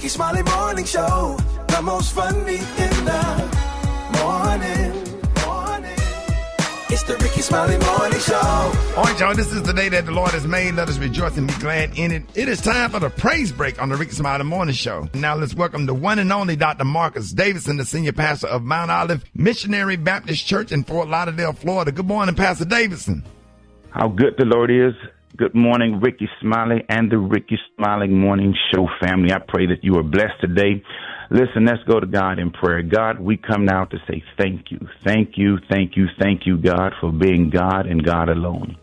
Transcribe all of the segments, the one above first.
Rickey Smiley Morning Show. The most funny in the morning. It's the Rickey Smiley Morning Show. All right, y'all, this is the day that the Lord has made. Let us rejoice and be glad in it. It is time for the praise break on the Rickey Smiley Morning Show. Now let's welcome the one and only Dr. Marcus Davidson, the senior pastor of Mount Olive Missionary Baptist Church in Fort Lauderdale, Florida. Good morning, Pastor Davidson. How good the Lord is. Good morning, Rickey Smiley and the Rickey Smiley Morning Show family. I pray that you are blessed today. Listen, let's go to God in prayer. God, we come now to say thank you. Thank you, thank you, thank you, God, for being God and God alone.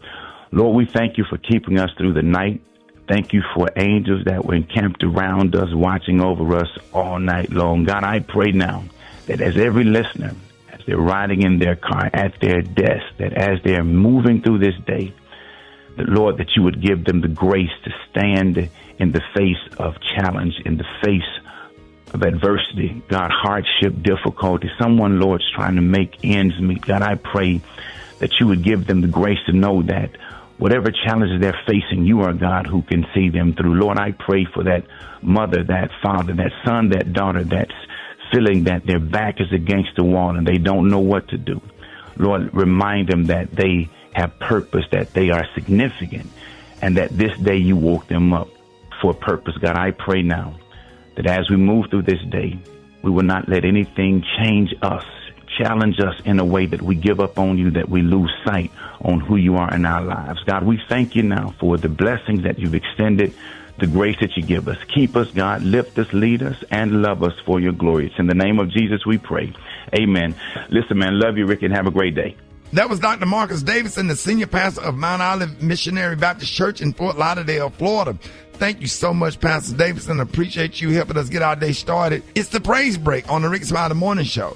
Lord, we thank you for keeping us through the night. Thank you for angels that were encamped around us, watching over us all night long. God, I pray now that as every listener, as they're riding in their car, at their desk, that as they're moving through this day, that, Lord, that you would give them the grace to stand in the face of challenge, in the face of adversity, God, hardship, difficulty. Someone, Lord, is trying to make ends meet. God, I pray that you would give them the grace to know that whatever challenges they're facing, you are God who can see them through. Lord, I pray for that mother, that father, that son, that daughter that's feeling that their back is against the wall and they don't know what to do. Lord, remind them that they have purpose, that they are significant, and that this day you woke them up for a purpose. God, I pray now that as we move through this day, we will not let anything change us, challenge us in a way that we give up on you, that we lose sight on who you are in our lives. God, we thank you now for the blessings that you've extended, the grace that you give us. Keep us, God, lift us, lead us, and love us for your glory. It's in the name of Jesus we pray. Amen. Listen, man, love you, Rick, and have a great day. That was Dr. Marcus Davidson, the senior pastor of Mount Olive Missionary Baptist Church in Fort Lauderdale, Florida. Thank you so much, Pastor Davidson. Appreciate you helping us get our day started. It's the praise break on the Rickey Smiley Morning Show.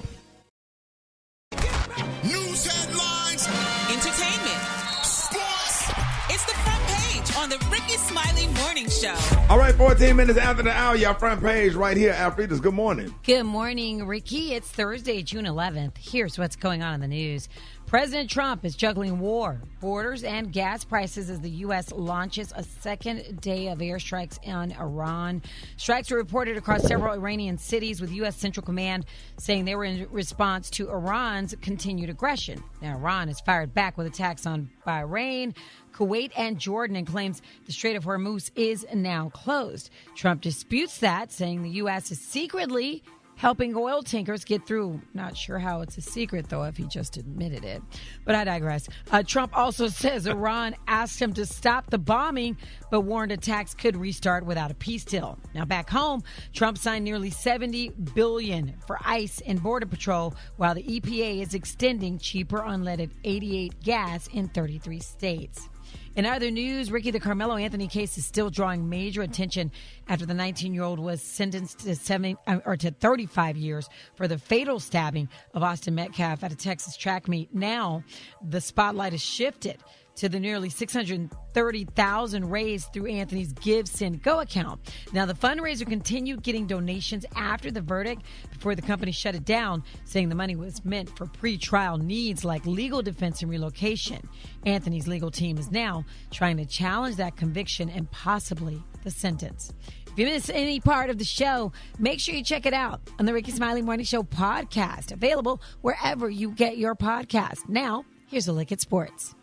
News headlines, entertainment, sports. It's the front page on the Rickey Smiley Morning Show. All right, 14 minutes after the hour, your front page right here. Alfreda's, good morning. Good morning, Ricky. It's Thursday, June 11th. Here's what's going on in the news. President Trump is juggling war, borders, and gas prices as the U.S. launches a second day of airstrikes on Iran. Strikes were reported across several Iranian cities, with U.S. Central Command saying they were in response to Iran's continued aggression. Now, Iran has fired back with attacks on Bahrain, Kuwait, and Jordan, and claims the Strait of Hormuz is now closed. Trump disputes that, saying the U.S. is secretly helping oil tankers get through. Not sure how it's a secret, though, if he just admitted it. But I digress. Trump also says Iran asked him to stop the bombing, but warned attacks could restart without a peace deal. Now, back home, Trump signed nearly $70 billion for ICE and Border Patrol, while the EPA is extending cheaper unleaded 88 gas in 33 states. In other news, Ricky, the Carmelo Anthony case is still drawing major attention after the 19-year-old was sentenced to 35 years for the fatal stabbing of Austin Metcalf at a Texas track meet. Now, the spotlight has shifted to the nearly $630,000 raised through Anthony's Give, Send, Go account. Now, the fundraiser continued getting donations after the verdict before the company shut it down, saying the money was meant for pre-trial needs like legal defense and relocation. Anthony's legal team is now trying to challenge that conviction and possibly the sentence. If you miss any part of the show, make sure you check it out on the Rickey Smiley Morning Show podcast, available wherever you get your podcast. Now, here's a look at sports.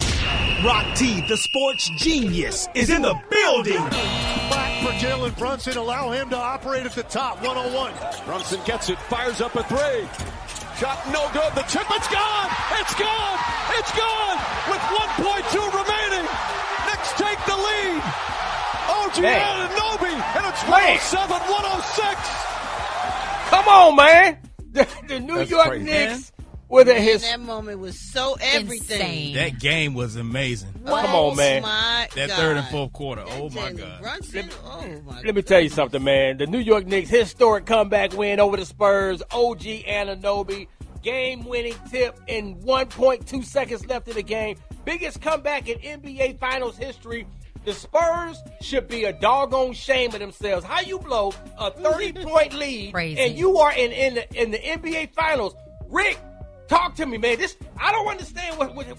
Rock T, the sports genius, is in the building. Back for Jalen Brunson, allow him to operate at the top, 101. Brunson gets it, fires up a three. Shot no good, the chip, it's gone! It's gone! It's gone! With 1.2 remaining, Knicks take the lead. OG Anunoby, and it's 107-106. Come on, man. The New York crazy, Knicks with that moment was so everything. Insane. That game was amazing. Whoa, Come on, man. That third and fourth quarter. Oh, my God. Let me tell you something, man. The New York Knicks historic comeback win over the Spurs. OG Anunoby, game-winning tip in 1.2 seconds left in the game. Biggest comeback in NBA Finals history. The Spurs should be a doggone shame of themselves. How you blow a 30-point lead Crazy. And you are in the NBA Finals? Rick, talk to me, man. I don't understand what you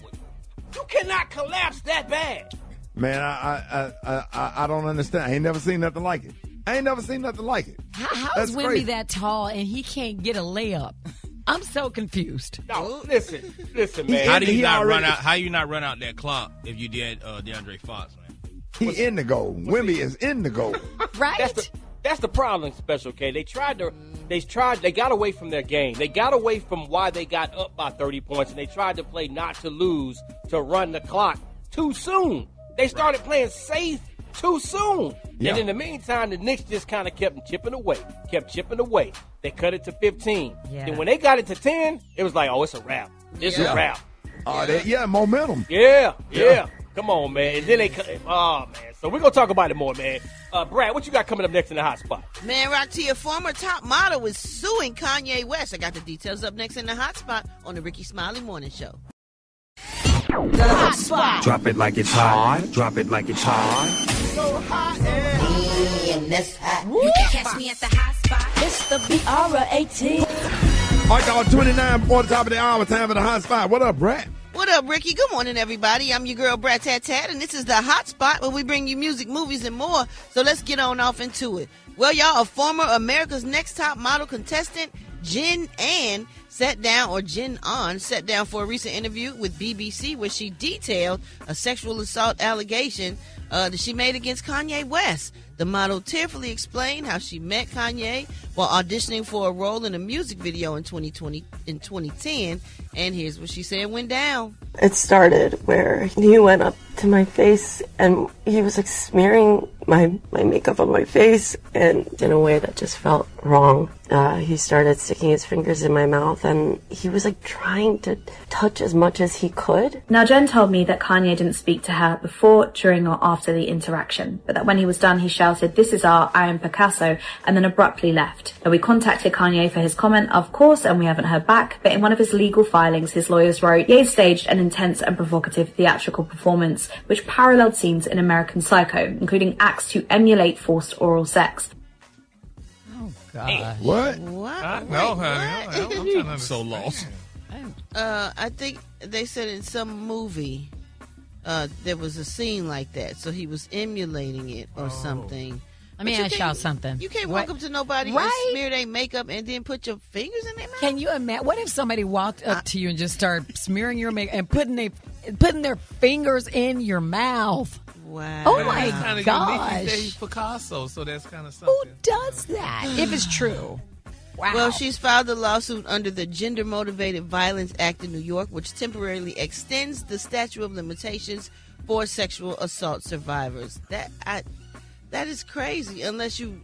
cannot collapse that bad. Man, I don't understand. I ain't never seen nothing like it. I ain't never seen nothing like it. How That's is Wemby crazy. that tall and he can't get a layup? I'm so confused. No, listen, man. How do you He not already- run out? How you not run out that clock if you did DeAndre Fox, man? He in the goal. Wemby is in the goal. Right? That's the problem, Special K. They got away from their game. They got away from why they got up by 30 points, and they tried to play not to lose to run the clock too soon. They started playing safe too soon. Yeah. And in the meantime, the Knicks just kind of kept chipping away. They cut it to 15. Yeah. And when they got it to 10, it was like, oh, it's a wrap. It's a wrap. Momentum. Yeah. Come on, man. And then man. So we're going to talk about it more, man. Brat, what you got coming up next in the hot spot? Man, Rocktia, former top model is suing Kanye West. I got the details up next in the hot spot on the Rickey Smiley Morning Show. The hot spot. Drop it like it's hot. Drop it like it's hot. So hot and that's hot. You can catch me at the hot spot. It's the BR18. All right, y'all, 29 before the top of the hour. Time for the hot spot. What up, Brat? What up, Ricky? Good morning, everybody. I'm your girl, Brat Tat Tat, and this is the hot spot where we bring you music, movies, and more. So let's get on off into it. Well, y'all, a former America's Next Top Model contestant, Jen On, sat down for a recent interview with BBC where she detailed a sexual assault allegation that she made against Kanye West. The model tearfully explained how she met Kanye while auditioning for a role in a music video in 2010. And here's what she said went down. It started where he went up to my face and he was like smearing my makeup on my face, and in a way that just felt wrong. He started sticking his fingers in my mouth and he was like trying to touch as much as he could. Now, Jen told me that Kanye didn't speak to her before, during or after the interaction, but that when he was done he shouted, "This is art, I am Picasso," and then abruptly left. Now, we contacted Kanye for his comment, of course, and we haven't heard back, but in one of his legal filings his lawyers wrote, Ye staged an intense and provocative theatrical performance which paralleled scenes in American Psycho, including acts to emulate forced oral sex. Oh, God. What? No, honey. I'm so lost. I think they said in some movie there was a scene like that, so he was emulating it or something. Let me ask y'all something. You can't walk up to nobody and smear their makeup and then put your fingers in their mouth. Can you imagine? What if somebody walked up to you and just started smearing your makeup and putting their fingers in your mouth? Wow. Oh, my Kinda gosh. unique. He's Picasso, so that's kind of something. Who does that? If it's true. Wow. Well, she's filed a lawsuit under the Gender Motivated Violence Act in New York, which temporarily extends the statute of limitations for sexual assault survivors. That is crazy, unless you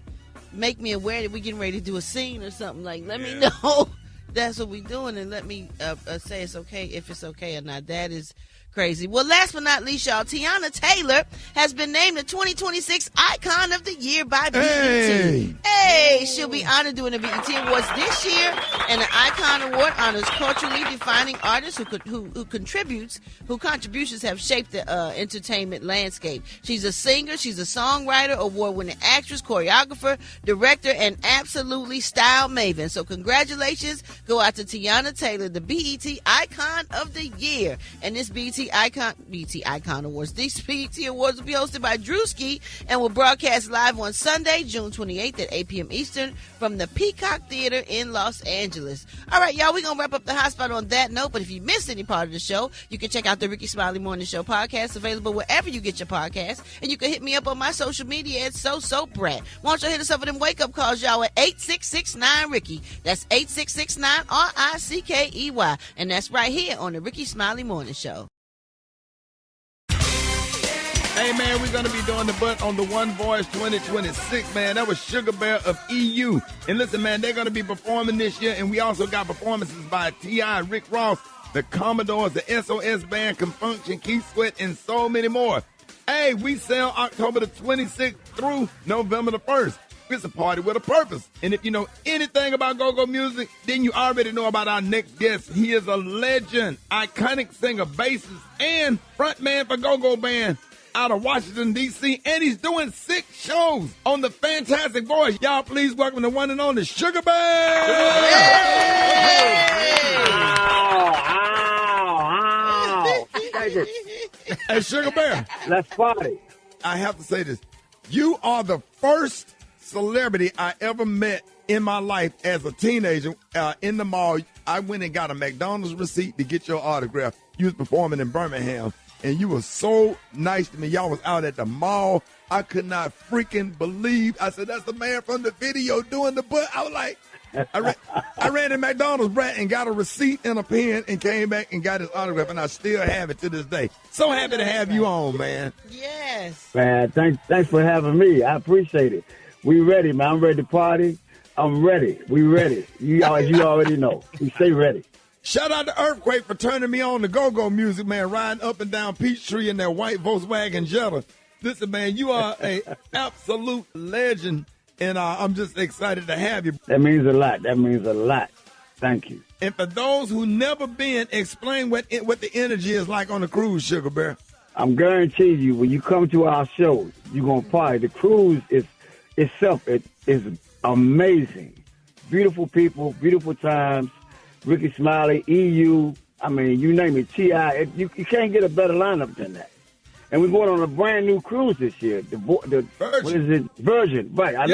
make me aware that we're getting ready to do a scene or something. Like, let me know that's what we're doing, and let me say it's okay, if it's okay or not. That is crazy. Well, last but not least, y'all, Tiana Taylor has been named the 2026 Icon of the Year by BET. Hey, she'll be honored during the BET Awards this year, and the Icon Award honors culturally defining artists whose contributions have shaped the entertainment landscape. She's a singer, she's a songwriter, award-winning actress, choreographer, director, and absolutely style maven. So congratulations go out to Tiana Taylor, the BET Icon of the Year. And this BET Icon Awards. These BET Awards will be hosted by Drewski and will broadcast live on Sunday, June 28th at 8 p.m. Eastern from the Peacock Theater in Los Angeles. All right, y'all, we're going to wrap up the hot spot on that note, but if you missed any part of the show, you can check out the Rickey Smiley Morning Show podcast, available wherever you get your podcasts, and you can hit me up on my social media at SoSoBrat. Why don't you hit us up with them wake-up calls, y'all, at 866-9-RICKEY. That's 866-9-RICKEY, and that's right here on the Rickey Smiley Morning Show. Hey, man, we're going to be doing the Butt on the One Voice 2026, man. That was Sugar Bear of EU. And listen, man, they're going to be performing this year, and we also got performances by T.I., Rick Ross, the Commodores, the SOS Band, Confunction, Keith Sweat, and so many more. Hey, we sell October the 26th through November the 1st. It's a party with a purpose. And if you know anything about go-go music, then you already know about our next guest. He is a legend, iconic singer, bassist, and frontman for Go-Go Band out of Washington, D.C., and he's doing 6 shows on the Fantastic Voice. Y'all, please welcome the one and only Sugar Bear! Hey, Sugar Bear. Let's party. I have to say this. You are the first celebrity I ever met in my life as a teenager in the mall. I went and got a McDonald's receipt to get your autograph. You was performing in Birmingham, and you were so nice to me. Y'all was out at the mall. I could not freaking believe. I said, that's the man from the video doing the butt. I was like, I ran to McDonald's, Brat, and got a receipt and a pen and came back and got his autograph, and I still have it to this day. So happy to have you on, man. Yes. Man, thanks for having me. I appreciate it. We ready, man. I'm ready to party. I'm ready. We ready. You already know. We stay ready. Shout out to Earthquake for turning me on to go-go music, man, riding up and down Peachtree in that white Volkswagen Jetta. Listen, man, you are an absolute legend, and I'm just excited to have you. That means a lot. That means a lot. Thank you. And for those who never been, explain what the energy is like on the cruise, Sugar Bear. I'm guaranteeing you, when you come to our shows, you're going to party. The cruise itself is amazing. Beautiful people, beautiful times. Rickey Smiley, EU, I mean, you name it, T.I. You can't get a better lineup than that. And we're going on a brand new cruise this year. The Virgin. What is it? Virgin, right. I've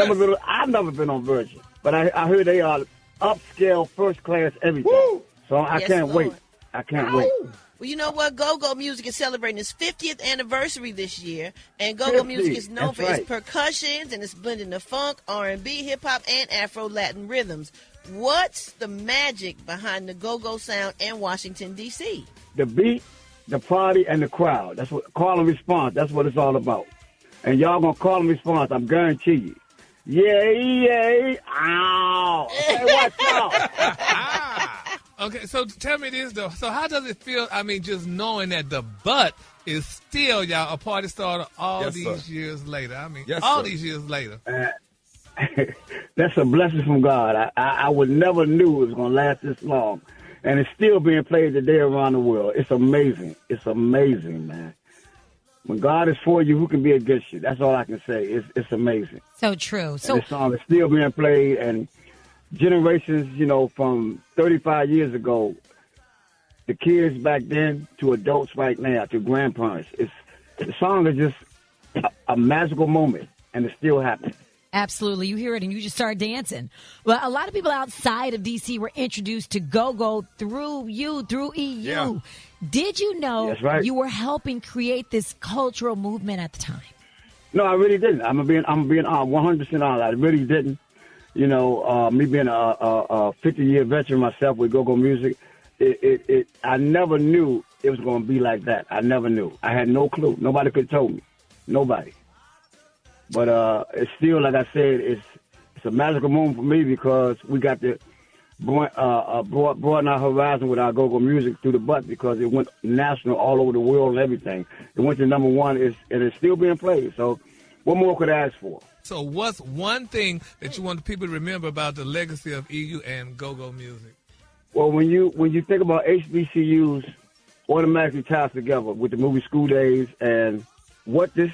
never been on Virgin. But I heard they are upscale, first class, everything. Woo! So I can't wait. I can't wait. Well, you know what? Go-Go Music is celebrating its 50th anniversary this year. And Go-Go Music is known for its percussions, and it's blending the funk, R&B, hip-hop, and Afro-Latin rhythms. What's the magic behind the go-go sound in Washington, D.C.? The beat, the party, and the crowd. That's what call and response. That's what it's all about. And y'all gonna call and response. I'm guarantee you. Yay! Ow! Hey, watch out! Okay, so tell me this though. So how does it feel? I mean, just knowing that the butt is still y'all a party starter all these years later. I mean, these years later. That's a blessing from God. I would never knew it was going to last this long. And it's still being played today around the world. It's amazing. It's amazing, man. When God is for you, who can be against you? That's all I can say. It's amazing. So true. So this song is still being played, and generations, from 35 years ago, the kids back then to adults right now, to grandparents. The song is just a magical moment, and it's still happening. Absolutely. You hear it and you just start dancing. Well, a lot of people outside of D.C. were introduced to go-go through EU. Yeah. Did you know you were helping create this cultural movement at the time? No, I really didn't. I'm being 100% honest. I really didn't. Me being a 50-year veteran myself with go-go music, I never knew it was going to be like that. I never knew. I had no clue. Nobody could have told me. Nobody. But it's still, like I said, it's a magical moment for me because we got to broaden our horizon with our go-go music through the butt because it went national all over the world and everything. It went to number one, and it's still being played. So what more could I ask for? So what's one thing that you want people to remember about the legacy of EU and go-go music? Well, when you think about HBCUs, automatically ties together with the movie School Days, and what this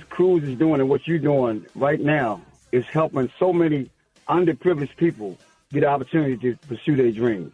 cruise is doing and what you're doing right now is helping so many underprivileged people get the opportunity to pursue their dreams.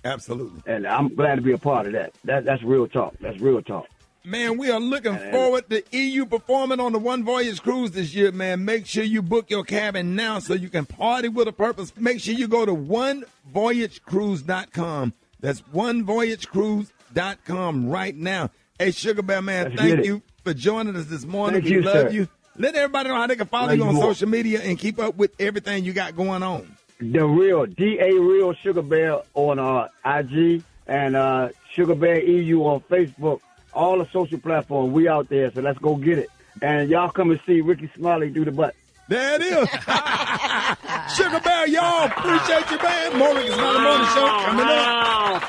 Absolutely. And I'm glad to be a part of that. That's real talk. That's real talk. Man, we are looking forward to EU performing on the One Voyage Cruise this year, man. Make sure you book your cabin now so you can party with a purpose. Make sure you go to onevoyagecruise.com. That's onevoyagecruise.com right now. Hey, Sugar Bear, man, thank you for joining us this morning. We love you. Let everybody know how they can follow you on social media and keep up with everything you got going on. The real, D-A-Real Sugar Bear on IG and Sugar Bear EU on Facebook. All the social platforms, we out there, so let's go get it. And y'all come and see Rickey Smiley do the butt. There it is. Sugar Bear, y'all. Appreciate you, man. More Rickey Smiley Morning Show coming up.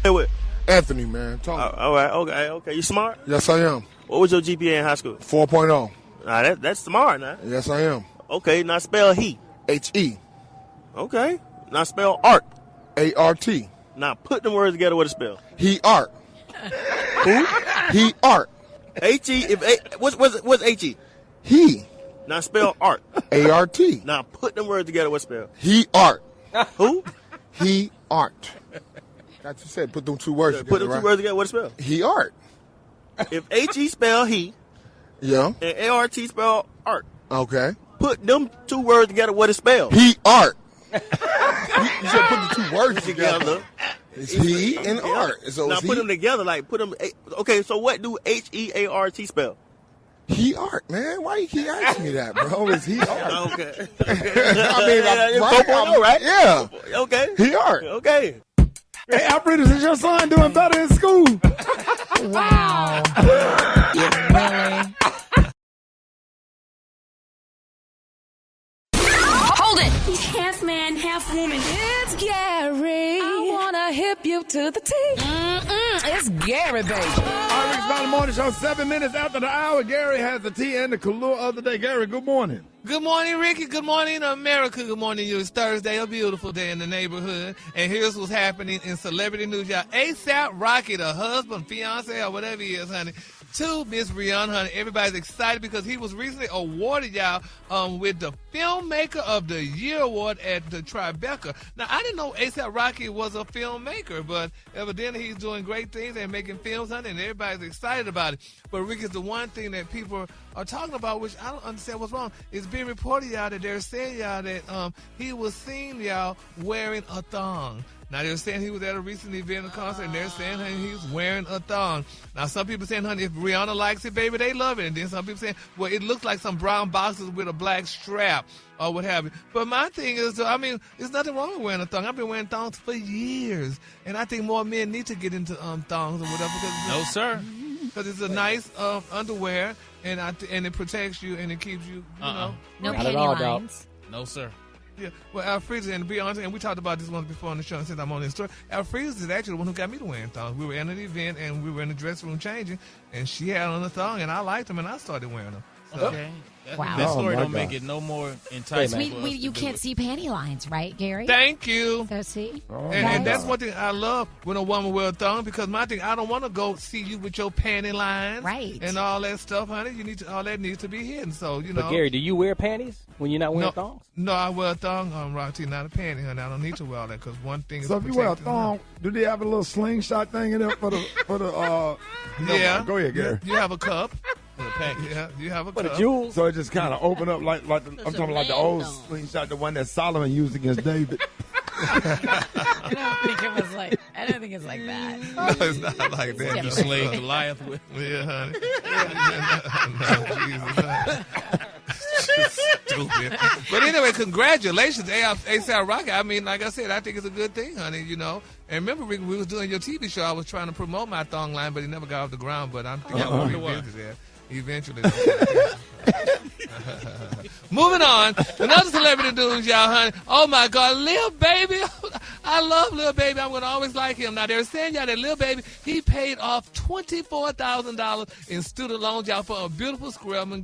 Hey, what? Anthony, man. Talk. All right. Okay. You smart? Yes, I am. What was your GPA in high school? 4.0. Nah, that's smart, now. Yes, I am. Okay, now spell he. H-E. Okay. Now spell art. A-R-T. Now put them words together with a spell. He art. Who? He art. H-E. What's H-E? He. Now spell art. A-R-T. Now put them words together with a spell. He art. Who? He art. That's what you said. Put them two words together. Put them two words together with a spell. He art. If H-E spell he. Yeah. And A-R-T spell art. Okay. Put them two words together, what it spelled? He art. You should put the two words together. It's he and art. So now put them together, like put them. Okay, so what do HEART spell? He art, man. Why you keep asking me that, bro? Is he art? Okay. I mean, right? Yeah. Okay. He art. Okay. Hey, Alfredus, is your son doing better in school? Wow. Really? Hold it! Half man, half woman. It's Gary. I wanna hip you to the T. It's Gary, baby. All right, Rickey Smiley Morning Show, 7 minutes after the hour. Gary has the tea and the Kahlua of the day. Gary, good morning. Good morning, Ricky. Good morning, America. Good morning, you. It's Thursday, a beautiful day in the neighborhood. And here's what's happening in celebrity news, y'all. ASAP Rocky, the husband, fiance, or whatever he is, honey, to Miss Rihanna, honey. Everybody's excited because he was recently awarded, y'all, with the Filmmaker of the Year award at the Tribeca. Now, I didn't know ASAP Rocky was a filmmaker, but evidently he's doing great things and making films, honey, and everybody's excited about it. But, Ricky, the one thing that people are talking about, which I don't understand what's wrong, is being reported, y'all, that they're saying, y'all, that he was seen, y'all, wearing a thong. Now, they're saying he was at a recent event, a concert, and they're saying, honey, he's wearing a thong. Now, some people saying, honey, if Rihanna likes it, baby, they love it. And then some people saying, well, it looks like some brown boxes with a black strap or what have you. But my thing is, I mean, there's nothing wrong with wearing a thong. I've been wearing thongs for years. And I think more men need to get into thongs or whatever. No, sir. Because it's a nice underwear, and it protects you, and it keeps you, you know. No panty lines. No, sir. Yeah, well, Alfredus, and to be honest, and we talked about this once before on the show, and since I'm on this story, Alfredus is actually the one who got me to wearing thongs. We were at an event, and we were in the dressing room changing, and she had on a thong, and I liked them, and I started wearing them. So. Okay. Wow. That story don't God. make it no more enticing. You can't see panty lines, right, Gary? Thank you. So see? And that's one thing I love when a woman wears a thong, because my thing, I don't want to go see you with your panty lines. Right. And all that stuff, honey. All that needs to be hidden. So, you know. But Gary, do you wear panties when you're not wearing thongs? No, I wear a thong on Rocky, not a panty, honey. I don't need to wear all that, because one thing is So if you wear a thong, do they have a little slingshot thing in there for the Yeah. Go ahead, Gary. You have a cup. Yeah, you have a cup. Jewels. So it just kind of open up like I'm talking like the old slingshot, the one that Solomon used against David. I don't think it's like that. No, it's not like that. You slayed Goliath with. Yeah, honey. No, Jesus. Stupid. But anyway, congratulations, ASAP Rocky. I mean, like I said, I think it's a good thing, honey, you know. And remember, Rick, we was doing your TV show. I was trying to promote my thong line, but it never got off the ground. But I'm thinking I'm going to there eventually. Moving on. Another celebrity news, y'all, honey. Oh, my God. Lil Baby. I love Lil Baby. I'm going to always like him. Now, they're saying, y'all, that Lil Baby, he paid off $24,000 in student loans, y'all, for a beautiful Spelman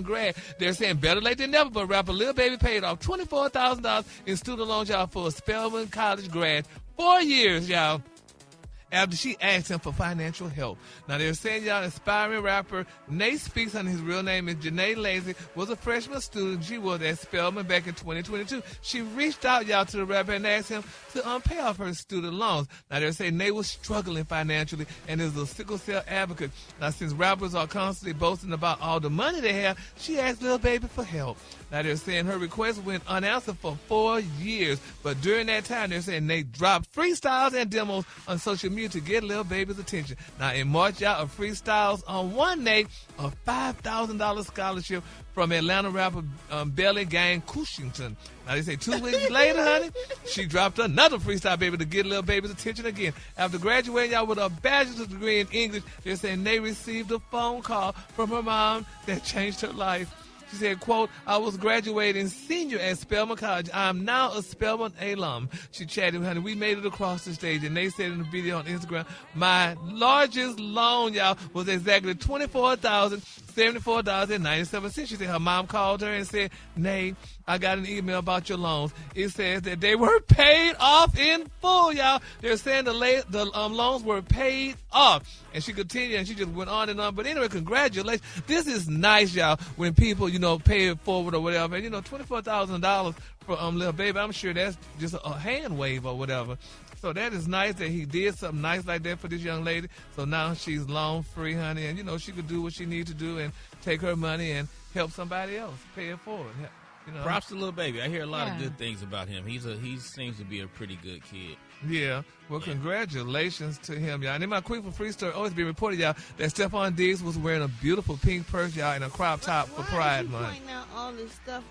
grad. They're saying better late than never, but rapper Lil Baby paid off $24,000 in student loans, y'all, for a Spelman college grad. 4 years, y'all, after she asked him for financial help. Now, they're saying, y'all, aspiring rapper Nate Speaks, and his real name is Janae Lazy, was a freshman student. She was at Spelman back in 2022. She reached out, y'all, to the rapper and asked him to pay off her student loans. Now, they're saying Nate was struggling financially and is a sickle cell advocate. Now, since rappers are constantly boasting about all the money they have, she asked Lil Baby for help. Now, they're saying her request went unanswered for 4 years. But during that time, they're saying Nate dropped freestyles and demos on social media to get Lil Baby's attention. Now, in March, y'all, of freestyles won Nate a $5,000 scholarship from Atlanta rapper Belly Gang Cushington. Now, they say 2 weeks later, honey, she dropped another freestyle, baby, to get Lil Baby's attention again. After graduating, y'all, with a bachelor's degree in English, they're saying Nate received a phone call from her mom that changed her life. She said, quote, I was graduating senior at Spelman College. I am now a Spelman alum. She chatted, honey. We made it across the stage. And they said in the video on Instagram, my largest loan, y'all, was exactly $24,074.97. She said her mom called her and said, Nate, I got an email about your loans. It says that they were paid off in full, y'all. They're saying the loans were paid off. And she continued, and she just went on and on. But anyway, congratulations. This is nice, y'all, when people, you know, pay it forward or whatever. And, you know, $24,000 for Lil Baby, I'm sure that's just a hand wave or whatever. So that is nice that he did something nice like that for this young lady. So now she's loan free, honey, and she could do what she needs to do and take her money and help somebody else, pay it forward. Props to little baby. I hear a lot of good things about him. He seems to be a pretty good kid. Yeah. Well, congratulations to him, y'all. And in my quick for free story, it's been reported, y'all, that Stephon Diggs was wearing a beautiful pink purse, y'all, and a crop top for Pride Month. Pointing out all this stuff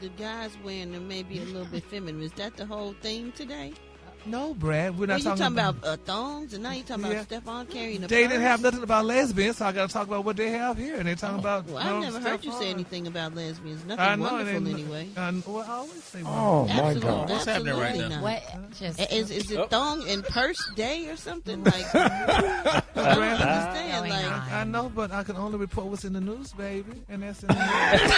the guys wearing that may be a little bit feminine. Is that the whole theme today? No, Brad. We're not talking about thongs, and now you're talking about Stephon carrying a They purse? didn't have nothing about lesbians, so I got to talk about what they have here. And they're talking about. Well, I've never heard you say anything about lesbians. Nothing I know, wonderful, anyway. I always say oh, my God. What's happening right now? What? Is it thong and purse day or something? Like, I don't understand. I know, but I can only report what's in the news, baby. And that's in the news.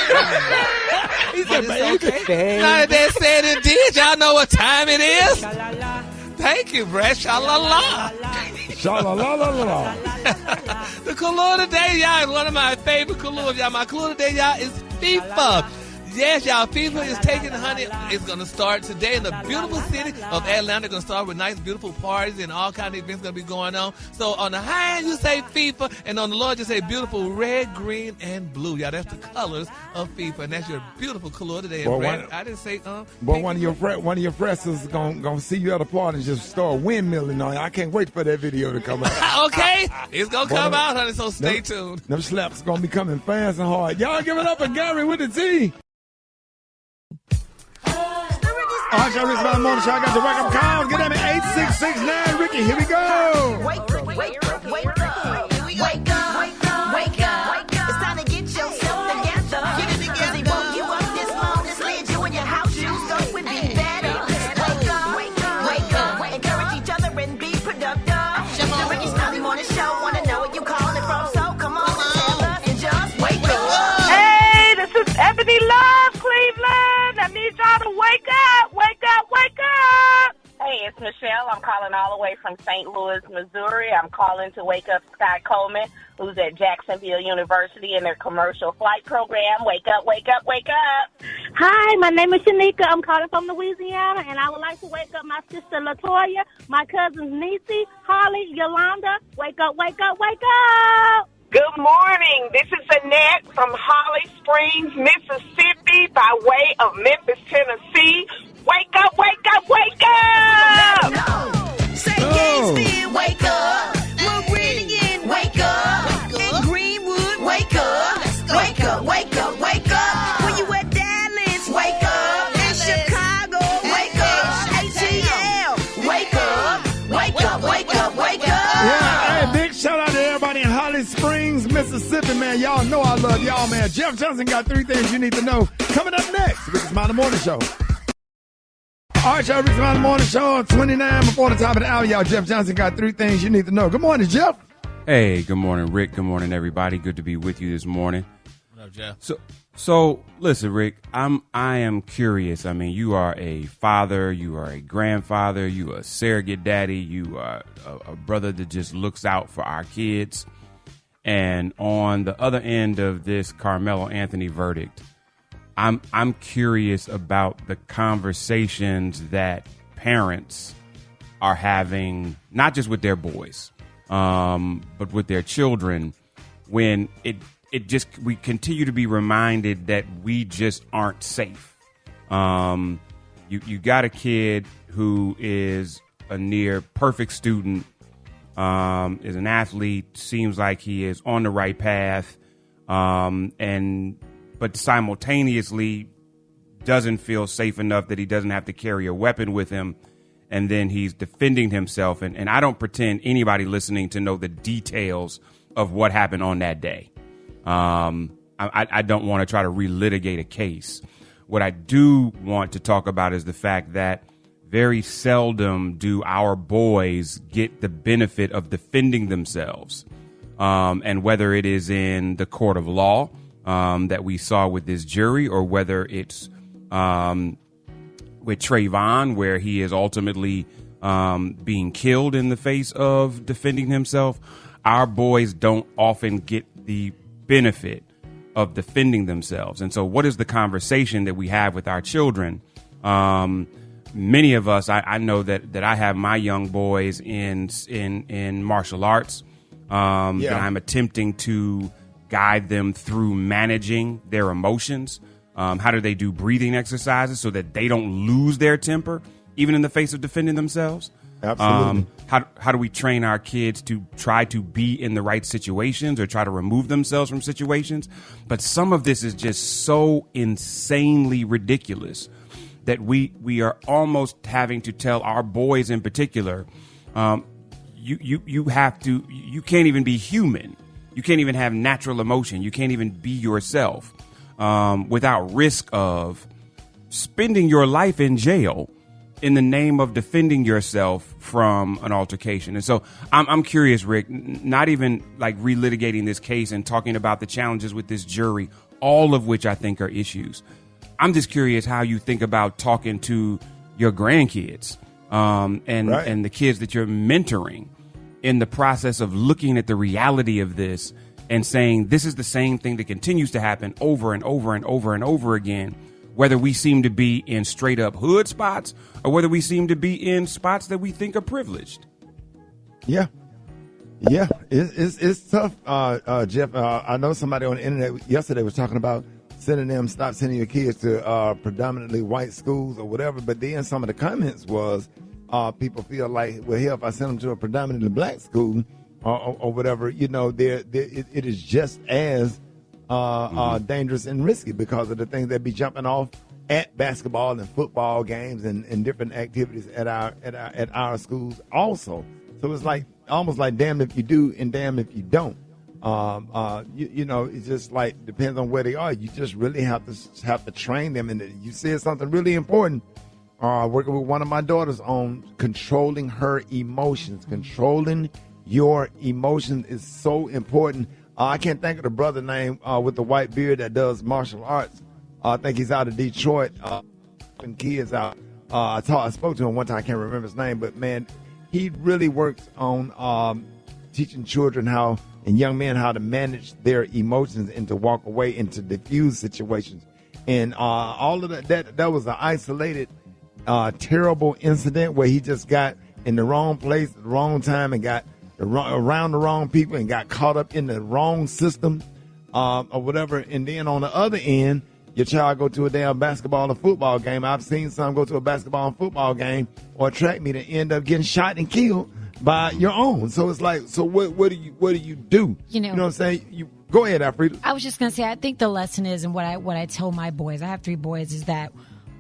He said, okay. Now that they said it did, y'all know what time it is? Thank you, Brad. Sha-la-la. Sha-la-la-la-la. The color today, y'all, is one of my favorite colors, y'all. My color today, y'all, is FIFA. Yes, y'all, FIFA is taking, honey. It's going to start today in the beautiful city of Atlanta. Going to start with nice, beautiful parties and all kinds of events going to be going on. So on the high end, you say FIFA, and on the low, you say beautiful red, green, and blue. Y'all, that's the colors of FIFA, and that's your beautiful color today. Well, I didn't say But one of your friends is gonna see you at a party and just start windmilling on you. I can't wait for that video to come out. Okay, it's gonna come out, honey. So stay tuned. Them slaps gonna be coming fast and hard. Y'all give it up for Gary with the T. All right, y'all, Rickey Smiley Morning Show. I got your wake-up calls. Get at me, 8669. Ricky, here we go. Wake up, wake up, wake up. Wake up, wake up, wake up. It's time to get yourself together. Get it together. They woke you up this long, this led you in your house shoes. Go with be better. Wake up, wake up, wake up. Encourage each other and be productive. The Rickey Smiley Morning Show. Wanna know where you calling from? So come on and tell us and just wake up. Hey, this is Ebony Love, Cleveland. I need y'all to wake up, wake up, wake up. Hey, it's Michelle. I'm calling all the way from St. Louis, Missouri. I'm calling to wake up Scott Coleman, who's at Jacksonville University in their commercial flight program. Wake up, wake up, wake up. Hi, my name is Shanika. I'm calling from Louisiana, and I would like to wake up my sister Latoya, my cousins Niecy, Holly, Yolanda. Wake up, wake up, wake up. Good morning. This is Annette from Holly Springs, Mississippi, by way of Memphis, Tennessee. Wake up, wake up, wake up! St. Gainesville, wake up. Meridian, wake up. In Greenwood, wake up. Wake up, wake up, wake up. When you at Dallas, wake up. In Chicago, wake up. ATL, wake up. Wake up, wake up, wake up. Yeah, hey, big shout out to everybody in Holly Springs, Mississippi, man. Y'all know I love y'all, man. Jeff Johnson got 3 things you need to know. Coming up next, Rickey Smiley Morning Show. All right, y'all, Rickey Smiley Morning Show, 29 before the top of the hour, y'all. Jeff Johnson got 3 things you need to know. Good morning, Jeff. Hey, good morning, Rick. Good morning, everybody. Good to be with you this morning. What up, Jeff? So listen, Rick, I am curious. I mean, you are a father, you are a grandfather, you are a surrogate daddy, you are a brother that just looks out for our kids. And on the other end of this Carmelo Anthony verdict, I'm curious about the conversations that parents are having, not just with their boys, but with their children, when we continue to be reminded that we just aren't safe. You got a kid who is a near perfect student, is an athlete, seems like he is on the right path, but simultaneously doesn't feel safe enough that he doesn't have to carry a weapon with him, and then he's defending himself. And I don't pretend anybody listening to know the details of what happened on that day. I don't want to try to relitigate a case. What I do want to talk about is the fact that very seldom do our boys get the benefit of defending themselves. And whether it is in the court of law that we saw with this jury, or whether it's with Trayvon, where he is ultimately being killed in the face of defending himself, our boys don't often get the benefit of defending themselves. And so what is the conversation that we have with our children many of us, I know that I have my young boys in martial arts. That I'm attempting to guide them through managing their emotions. How do they do breathing exercises so that they don't lose their temper, even in the face of defending themselves? Absolutely. How do we train our kids to try to be in the right situations or try to remove themselves from situations? But some of this is just so insanely ridiculous that we are almost having to tell our boys in particular, you can't even be human. You can't even have natural emotion. You can't even be yourself without risk of spending your life in jail in the name of defending yourself from an altercation. And so I'm curious, Rick, not even like relitigating this case and talking about the challenges with this jury, all of which I think are issues. I'm just curious how you think about talking to your grandkids and the kids that you're mentoring in the process of looking at the reality of this and saying this is the same thing that continues to happen over and over and over and over again, whether we seem to be in straight up hood spots or whether we seem to be in spots that we think are privileged. Yeah. Yeah, it's tough, Jeff. I know somebody on the internet yesterday was talking about stop sending your kids to predominantly white schools or whatever. But then some of the comments was people feel like, well, hell, if I send them to a predominantly black school or whatever, you know, it is just as dangerous and risky because of the things that be jumping off at basketball and football games and different activities at our schools also. So it's like almost like damn if you do and damn if you don't. You know, it's just like depends on where they are. You just really have to train them. And you said something really important. Working with one of my daughters on controlling her emotions. Controlling your emotions is so important. I can't think of the brother name with the white beard that does martial arts. I think he's out of Detroit. And kids out. I spoke to him one time. I can't remember his name, but man, he really works on teaching children and young men how to manage their emotions and to walk away and to diffuse situations. And all of that was an isolated, terrible incident where he just got in the wrong place at the wrong time and got around the wrong people and got caught up in the wrong system or whatever. And then on the other end, your child go to a damn basketball or football game. I've seen some go to a basketball and football game or a track meet and end up getting shot and killed by your own. So it's like, so what do you do? You know what I'm saying? You go ahead, Alfreda. I was just gonna say, I think the lesson is, and what I tell my boys, I have 3 boys, is that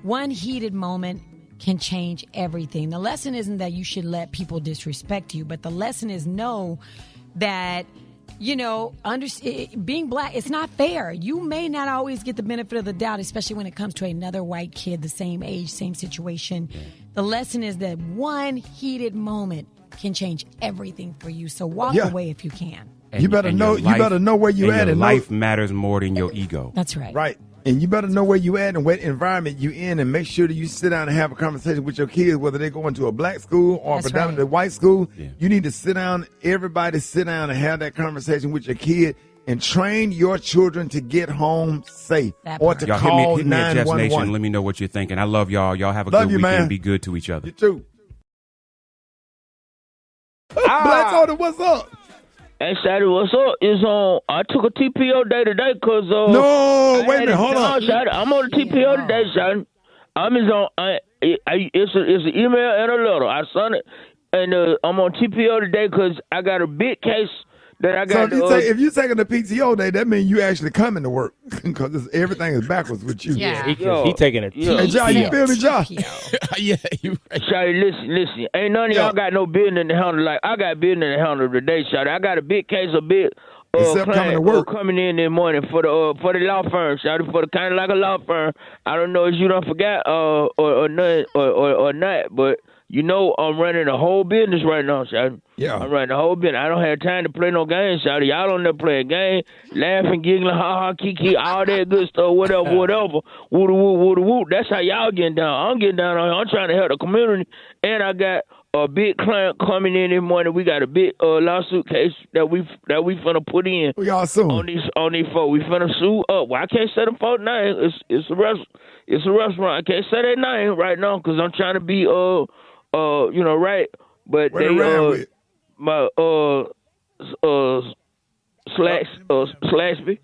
one heated moment can change everything. The lesson isn't that you should let people disrespect you, but the lesson is know that, you know, being black, it's not fair. You may not always get the benefit of the doubt, especially when it comes to another white kid, the same age, same situation. The lesson is that one heated moment can change everything for you. So walk away if you can. You better know where you at. And life matters more than your ego. That's right. Right. And you better know where you at and what environment you in, and make sure that you sit down and have a conversation with your kids, whether they're going to a black school or a predominantly white school. Yeah. You need to sit down, everybody sit down and have that conversation with your kid and train your children to get home safe or to y'all call hit me at Jeff's 911. Nation. Let me know what you're thinking. I love y'all. Y'all have a Love good you, weekend. man. Be good to each other. You too. Black Soda, what's up? Hey, Shady, what's up? I took a TPO day today because no, wait a minute, hold on. I'm on the TPO today, Shady. It's an email and a letter. I sent it, and I'm on TPO today because I got a big case that I got. So if you're taking the PTO day, that means you actually coming to work because everything is backwards with you. Yeah, he taking it. Hey, Josh, you feel me, Josh? Yeah, you right. Shady, listen. Ain't none of y'all got no business to handle like I got business to handle today, Shady. I got a big case of coming to work. Coming in this morning for the law firm, Shady, for the kind of like a law firm. I don't know if you don't forget or not, but you know I'm running the whole business right now, Shady. Yeah. I'm running the whole business. I don't have time to play no games, Shady. Y'all don't never play a game, laughing, giggling, ha ha, kiki, all that good stuff, whatever. Woo-da-woo, woo-da-woo. That's how y'all getting down. I'm getting down on here. I'm trying to help the community, and I got a big client coming in this morning. We got a big lawsuit case that we finna put in. We all suing on these folks. We finna sue up. Well, I can't say them folks' name. It's a restaurant. I can't say their name right now because I'm trying to be right. But they my Slashby.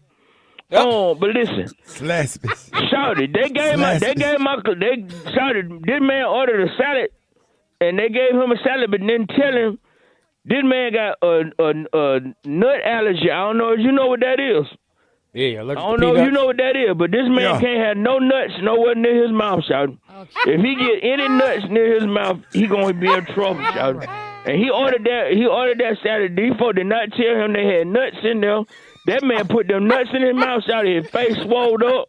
But listen, Shouty, this man ordered a salad, and they gave him a salad, but didn't tell him this man got a nut allergy. I don't know if you know what that is. Yeah, I don't know if you know what that is, but this man can't have no nuts nowhere near his mouth, Shouty. Okay. If he get any nuts near his mouth, he gonna be in trouble, Shouty. And he ordered that salad. These folks did not tell him they had nuts in there. That man put them nuts in his mouth, Shouty. His face swelled up.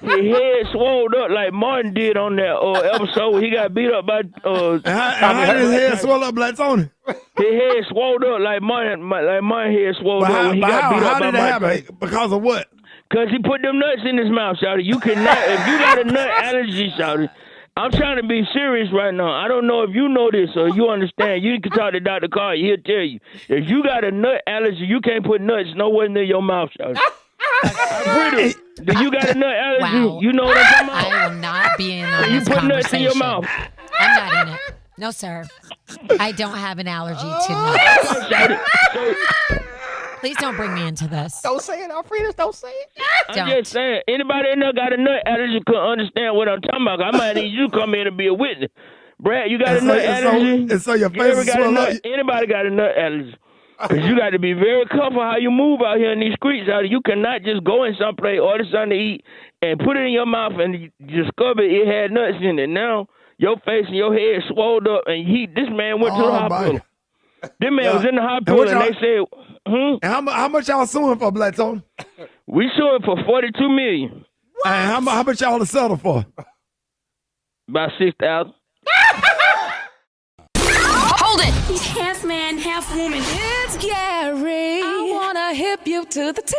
His head swelled up like Martin did on that episode where he got beat up by how did his head swell up, Black Tony? His head swelled up like Martin head swelled up when he got beat up by Mike. How did it happen? Because of what? Because he put them nuts in his mouth, Shouty. You cannot, if you got a nut allergy, Shouty. I'm trying to be serious right now. I don't know if you know this or you understand. You can talk to Dr. Carr. He'll tell you. If you got a nut allergy, you can't put nuts nowhere near your mouth, Shouty. Pretty. Do you got a nut allergy? Wow. You know what I'm talking about? I will not be in on You this put nuts in your conversation. mouth. I'm not in it. No, sir. I don't have an allergy to nuts. Please don't bring me into this. Don't say it, Alfredo. Don't say it. I'm just saying, anybody in there got a nut allergy could understand what I'm talking about. I might need you to come in and be a witness. Brad, you got a nut allergy? And so your face is swell up. Anybody got a nut allergy? Because you got to be very careful how you move out here in these streets. You cannot just go in someplace, order something to eat, and put it in your mouth and you discover it had nuts in it. Now, your face and your head swelled up, and this man went to the hospital. This man was in the hospital, and they said, And how much y'all suing for, Black Tony? We suing for $42 million. And how much y'all to settle for? About $6,000. Hold it! He's half man, half woman. It's Gary. I wanna hip you to the T.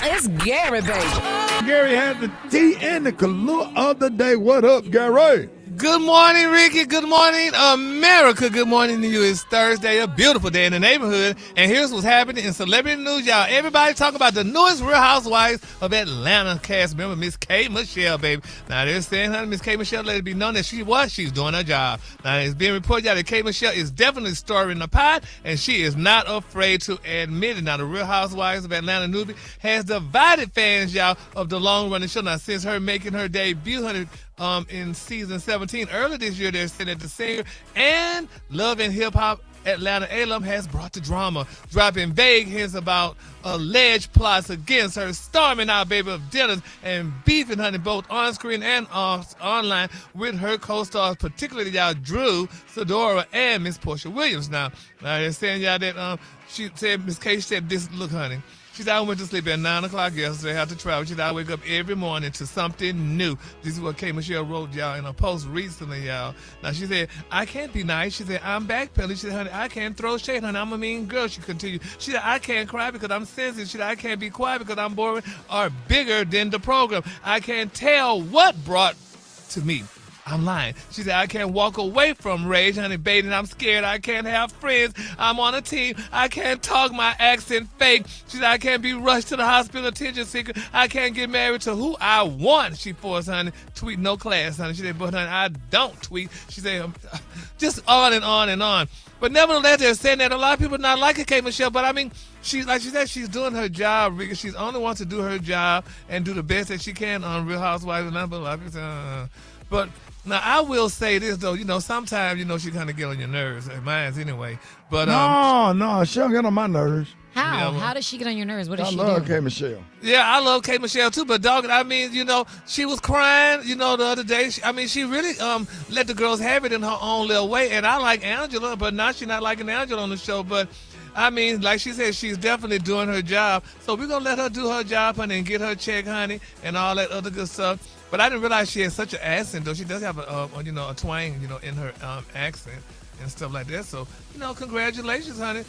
It's Gary, baby. Gary has the tea and the color of the day. What up, Gary? Good morning, Ricky. Good morning, America. Good morning to you. It's Thursday, a beautiful day in the neighborhood. And here's what's happening in celebrity news, y'all. Everybody talking about the newest Real Housewives of Atlanta cast member, Miss K. Michelle, baby. Now, they're saying, honey, Miss K. Michelle, let it be known that she's doing her job. Now, it's being reported out that K. Michelle is definitely stirring the pot, and she is not afraid to admit it. Now, the Real Housewives of Atlanta newbie has divided fans, y'all, of the long-running show. Now, since her making her debut, honey, in season 17 earlier this year, they're saying that the singer and Love and Hip Hop Atlanta alum has brought the drama, dropping vague hints about alleged plots against her, storming out, baby, of dinners and beefing, honey, both on screen and online with her co-stars, particularly y'all Drew Sidora and Miss Portia Williams. Now they're saying y'all that she said, Miss K said this, look, honey. She said, I went to sleep at 9 o'clock yesterday. I had to travel. She said, I wake up every morning to something new. This is what K. Michelle wrote, y'all, in a post recently, y'all. Now, she said, I can't be nice. She said, I'm backpedaling. She said, honey, I can't throw shade, honey. I'm a mean girl. She continued. She said, I can't cry because I'm sensitive. She said, I can't be quiet because I'm boring or bigger than the program. I can't tell what brought to me. I'm lying. She said, I can't walk away from rage, honey, baby, I'm scared. I can't have friends. I'm on a team. I can't talk my accent fake. She said, I can't be rushed to the hospital, attention seeker. I can't get married to who I want, she forced, honey. Tweet no class, honey. She said, but, honey, I don't tweet. She said, just on and on and on. But nevertheless, they're saying that a lot of people not liking K. Michelle, but I mean, like she said, she's doing her job, Ricky. She's only wants to do her job and do the best that she can on Real Housewives and a lot of people. But now, I will say this, though. Sometimes, she kind of get on your nerves. Mine's anyway. But No, she don't get on my nerves. How? Yeah, well, How does she get on your nerves? What does she do? I love K. Michelle. Yeah, I love K. Michelle, too. But, dog, I mean, she was crying, the other day. She really let the girls have it in her own little way. And I like Angela, but now she's not liking Angela on the show. But, I mean, like she said, she's definitely doing her job. So we're going to let her do her job, honey, and get her check, honey, and all that other good stuff. But I didn't realize she had such an accent, though. She does have a twang, in her accent and stuff like that. So, congratulations, honey.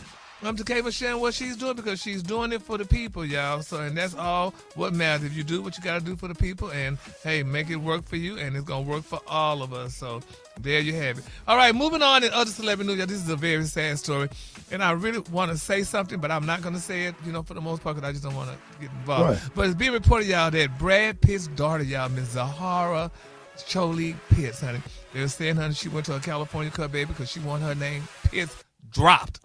to Kay for sharing what she's doing because she's doing it for the people, y'all. So, and that's all what matters. If you do what you got to do for the people and, hey, make it work for you, and it's going to work for all of us. So, there you have it. All right, moving on in other celebrity news. This is a very sad story, and I really want to say something, but I'm not going to say it, for the most part, because I just don't want to get involved. Right. But it's being reported, y'all, that Brad Pitt's daughter, y'all, Miss Zahara Jolie Pitts, honey. They're saying, honey, she went to a California Cup, baby, because she wanted her name Pitts dropped.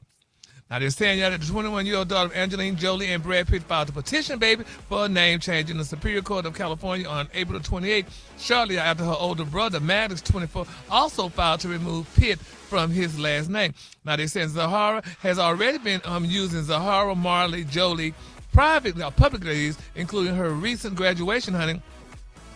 Now, they're saying, y'all, that the 21-year-old daughter of Angelina Jolie and Brad Pitt filed a petition, baby, for a name change in the Superior Court of California on April 28th, shortly after her older brother, Maddox, 24, also filed to remove Pitt from his last name. Now, they're saying Zahara has already been using Zahara Marley Jolie privately or publicly, including her recent graduation, honey,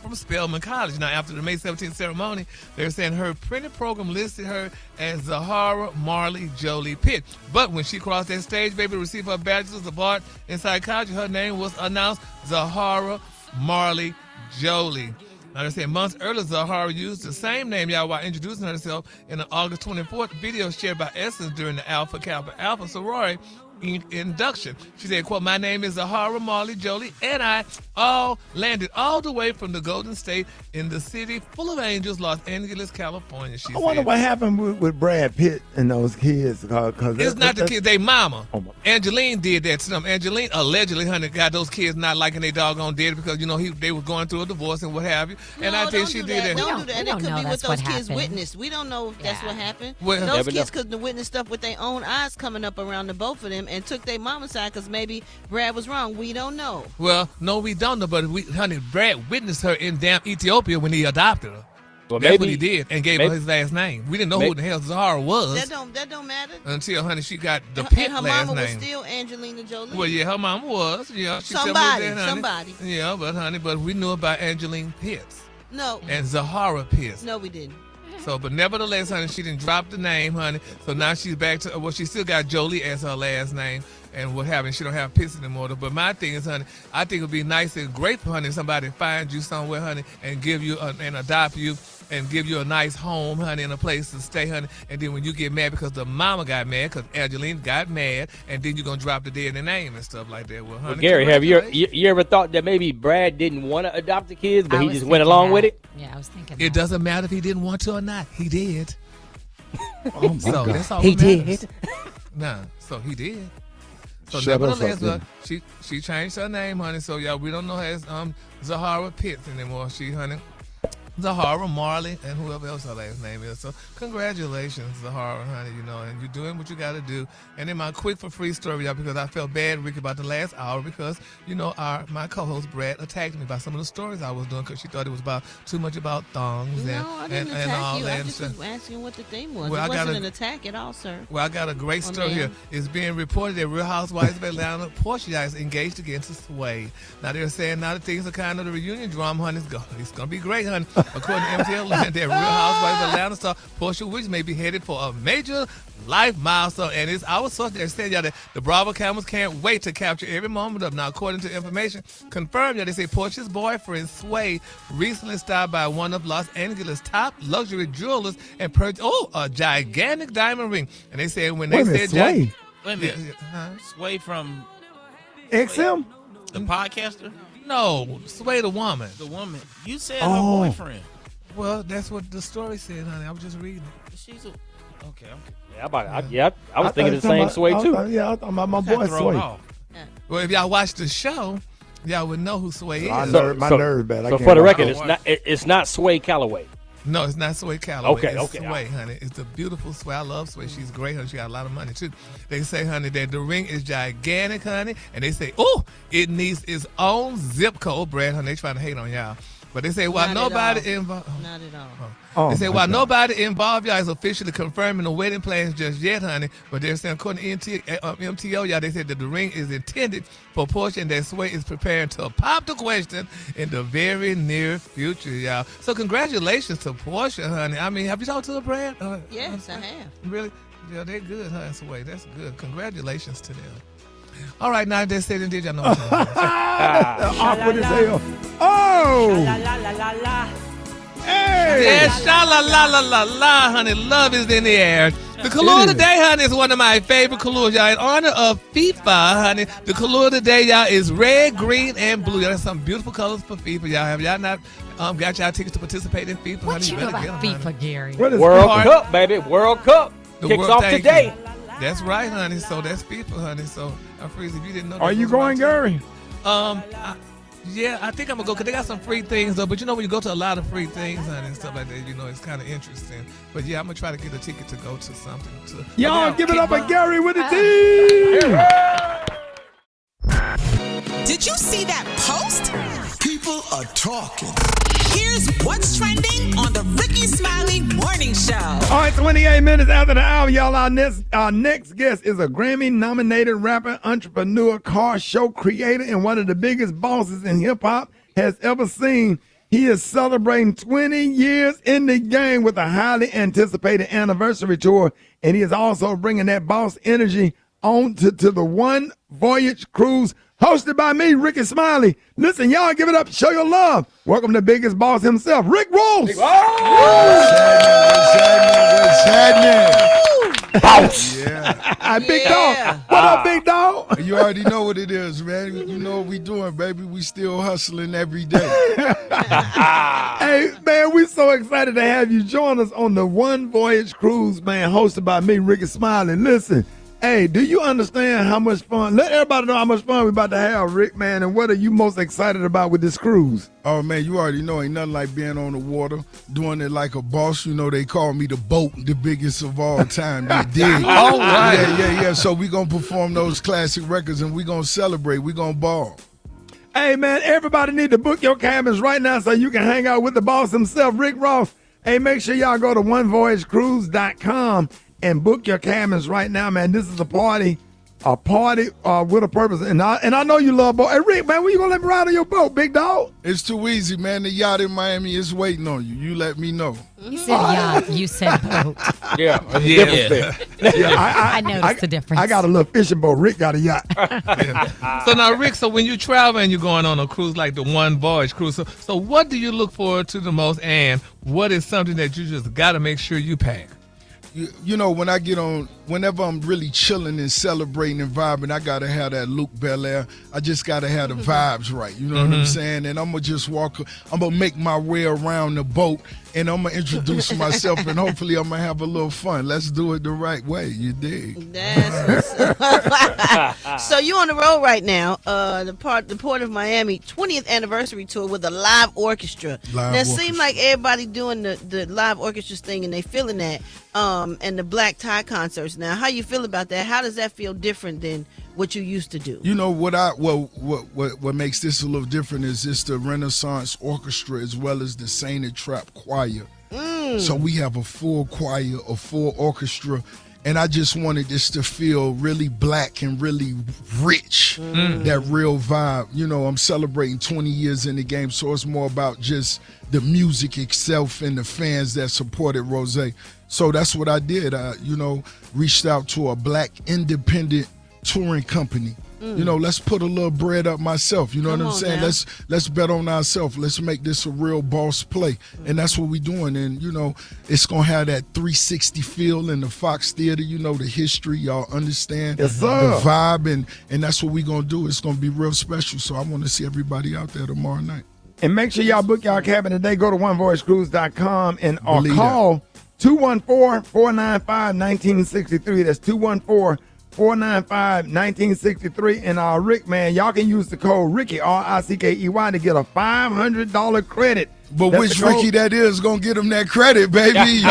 from Spelman College. Now, after the May 17th ceremony, they're saying her printed program listed her as Zahara Marley Jolie Pitt. But when she crossed that stage, baby, to receive her bachelor's of art in psychology, her name was announced Zahara Marley Jolie. Now, they're saying months earlier, Zahara used the same name, y'all, while introducing herself in an August 24th video shared by Essence during the Alpha Kappa Alpha sorority induction. She said, quote, "My name is Zahara Marley Jolie, and I all landed all the way from the Golden State in the city full of angels, Los Angeles, California." She I wonder what happened with Brad Pitt and those kids. Cause it's not the kids, they mama. Angeline did that to them. Angeline allegedly, honey, got those kids not liking their doggone daddy because, they were going through a divorce and what have you. And I think she did that. Don't do that. We It don't could know be what that's those what kids happened. witnessed. We don't know if that's what happened. Well, those kids could have witnessed stuff with their own eyes coming up around the both of them and took their mama's side because maybe Brad was wrong. We don't know. Well, no, we don't know, but honey, Brad witnessed her in damn Ethiopia when he adopted her. Well, that's maybe, what he did and gave her his last name. We didn't know who the hell Zahara was. That don't matter. Until, honey, she got the Pitt and her last mama name. was still Angelina Jolie. Well, yeah, her mama was. Yeah, she somebody. Yeah, but we knew about Angeline Pitts. No. And Zahara Pitts. No, we didn't. So, but nevertheless, honey, she didn't drop the name, honey. So now she's back to, well, she still got Jolie as her last name and what have you. She don't have Pitts anymore. But my thing is, honey, I think it would be nice and great for, honey, somebody find you somewhere, honey, and give you and adopt you and give you a nice home, honey, and a place to stay, honey. And then when you get mad because the mama got mad, because Angeline got mad, and then you're going to drop the dead name and stuff like that. Well, honey, Gary, have you ever thought that maybe Brad didn't want to adopt the kids, but he just went along with it? Yeah, I was thinking it doesn't matter if he didn't want to or not. He did. Oh, my so God. that's all He that matters. did. Nah, so he did. So Shut us nevertheless, up, she changed her name, honey. So y'all, we don't know her as Zahara Pitts anymore. She, honey, Zahara Marley and whoever else her last name is. So congratulations, Zahara, honey. And you're doing what you got to do. And then my quick for free story, y'all, because I felt bad, Ricky, about the last hour because my co-host Brat attacked me about some of the stories I was doing because she thought it was too much about thongs No, and I didn't and all attack you. that. I just was asking what the theme was. Well, It wasn't an attack at all, sir. Well, I got a great story here. It's being reported that Real Housewives of Atlanta Portia is engaged again to Sway. Now they're saying now that things are kind of the reunion drama, honey. It's gonna be great, honey. According to MTL, that Real Housewives of Atlanta star Portia Wicks may be headed for a major life milestone, and it's our source that said that the Bravo cameras can't wait to capture every moment of. Now, according to information confirmed, they say Portia's boyfriend Sway recently stopped by one of Los Angeles' top luxury jewelers and purchased a gigantic diamond ring. And they said when they said Sway. Wait a minute. Sway from XM? the podcaster? No, Sway the woman. The woman. You said her boyfriend. Well, that's what the story said, honey. I was just reading it. She's okay. Yeah, I was thinking the same Sway too. I thought about my boy Sway. Well, if y'all watch the show, y'all would know who Sway is. My nerves bad. So for the record, it's not Sway Calloway. No, it's not Sway Calloway. Okay, it's Sway, honey. It's a beautiful Sway. I love Sway. She's great, honey. She got a lot of money, too. They say, honey, that the ring is gigantic, honey. And they say, it needs its own zip code, Brad, honey. They trying to hate on y'all. But they say, while nobody involved. Not at all. They say, while nobody involved, y'all, is officially confirming the wedding plans just yet, honey. But they're saying, according to MTO, y'all, they said that the ring is intended for Portia and that Sway is preparing to pop the question in the very near future, y'all. So congratulations to Portia, honey. I mean, have you talked to her, Brad? Yes, I have. Really? Yeah, they're good, huh? Sway. That's good. Congratulations to them. All right, now they said and did y'all know what awkward as hell. Oh! Hey! Yeah, sha la la la la la, honey. Love is in the air. The color today, honey, is one of my favorite colors, y'all. In honor of FIFA, honey, the color today, y'all, is red, green, and blue. Y'all, that's some beautiful colors for FIFA, y'all. Have y'all not got y'all tickets to participate in FIFA? What honey? you know about FIFA, Gary? World Cup, baby. World Cup. Kicks off today. That's right, honey. So that's FIFA, honey. So, Freeze, if you didn't know that. Are you going, Gary? Yeah, I think I'm going to go because they got some free things, though. But you know, when you go to a lot of free things, honey, and stuff like that, you know, it's kind of interesting. But yeah, I'm going to try to get a ticket to go to something. Y'all give it up for Gary with the T. Did you see that post? People are talking. Here's what's trending on the Rickey Smiley Morning Show. All right, 28 minutes after the hour, y'all. Our next guest is a Grammy-nominated rapper, entrepreneur, car show creator, and one of the biggest bosses in hip-hop has ever seen. He is celebrating 20 years in the game with a highly anticipated anniversary tour, and he is also bringing that boss energy on to the One Voyage Cruise, hosted by me, Rickey Smiley. Listen, y'all, give it up. Show your love. Welcome to Biggest Boss himself, Rick Ross. What's happening? Boss. Yeah. Big dog. What up, big dog? You already know what it is, man. You know what we doing, baby. We still hustling every day. Hey, man, we so excited to have you join us on the One Voyage Cruise, man, hosted by me, Rickey Smiley. Listen, hey, do you understand how much fun? Let everybody know how much fun we're about to have, Rick, man, and what are you most excited about with this cruise? Oh, man, you already know. Ain't nothing like being on the water, doing it like a boss. You know, they call me the boat, the biggest of all time. They did. All right. Yeah. So we going to perform those classic records, and we going to celebrate. We going to ball. Hey, man, everybody need to book your cabins right now so you can hang out with the boss himself, Rick Ross. Hey, make sure y'all go to onevoyagecruise.com and book your cabins right now, man. This is a party with a purpose. And I know you love boat. Hey, Rick, man, when you going to let me ride on your boat, big dog? It's too easy, man. The yacht in Miami is waiting on you. You let me know. You said yacht. You said boat. Yeah. I noticed the difference. I got a little fishing boat. Rick got a yacht. So now, Rick, so when you travel and you're going on a cruise like the One Voyage Cruise, so what do you look forward to the most, and what is something that you just got to make sure you pack? You know, when I get on, whenever I'm really chilling and celebrating and vibing, I got to have that Luke Belair. I just got to have the vibes right. You know what I'm saying? And I'm going to just I'm going to make my way around the boat, and I'm going to introduce myself, and hopefully I'm going to have a little fun. Let's do it the right way. You dig? So you on the road right now, the Port of Miami 20th anniversary tour with a live orchestra. It seems like everybody doing the live orchestra thing, and they feeling that. And the black tie concerts. Now, how you feel about that? How does that feel different than what you used to do? You know what makes this a little different is it's the Renaissance Orchestra as well as the Sainted Trap Choir. So we have a full choir, a full orchestra, and I just wanted this to feel really black and really rich, that real vibe. You know, I'm celebrating 20 years in the game, so it's more about just the music itself and the fans that supported Rose. So that's what I did. I, reached out to a black independent touring company. You know, let's put a little bread up myself. You know what I'm saying? Now. Let's bet on ourselves. Let's make this a real boss play. And that's what we're doing. And, it's going to have that 360 feel in the Fox Theater. You know, the history. Y'all understand the vibe. And that's what we're going to do. It's going to be real special. So I want to see everybody out there tomorrow night. And make sure y'all book y'all cabin today. Go to onevoyagecruise.com and call 214-495-1963. That's 214-495-1963. And Rick, man, y'all can use the code Rickey, RICKEY, to get a $500 credit. But which Rickey that is going to get him that credit, baby.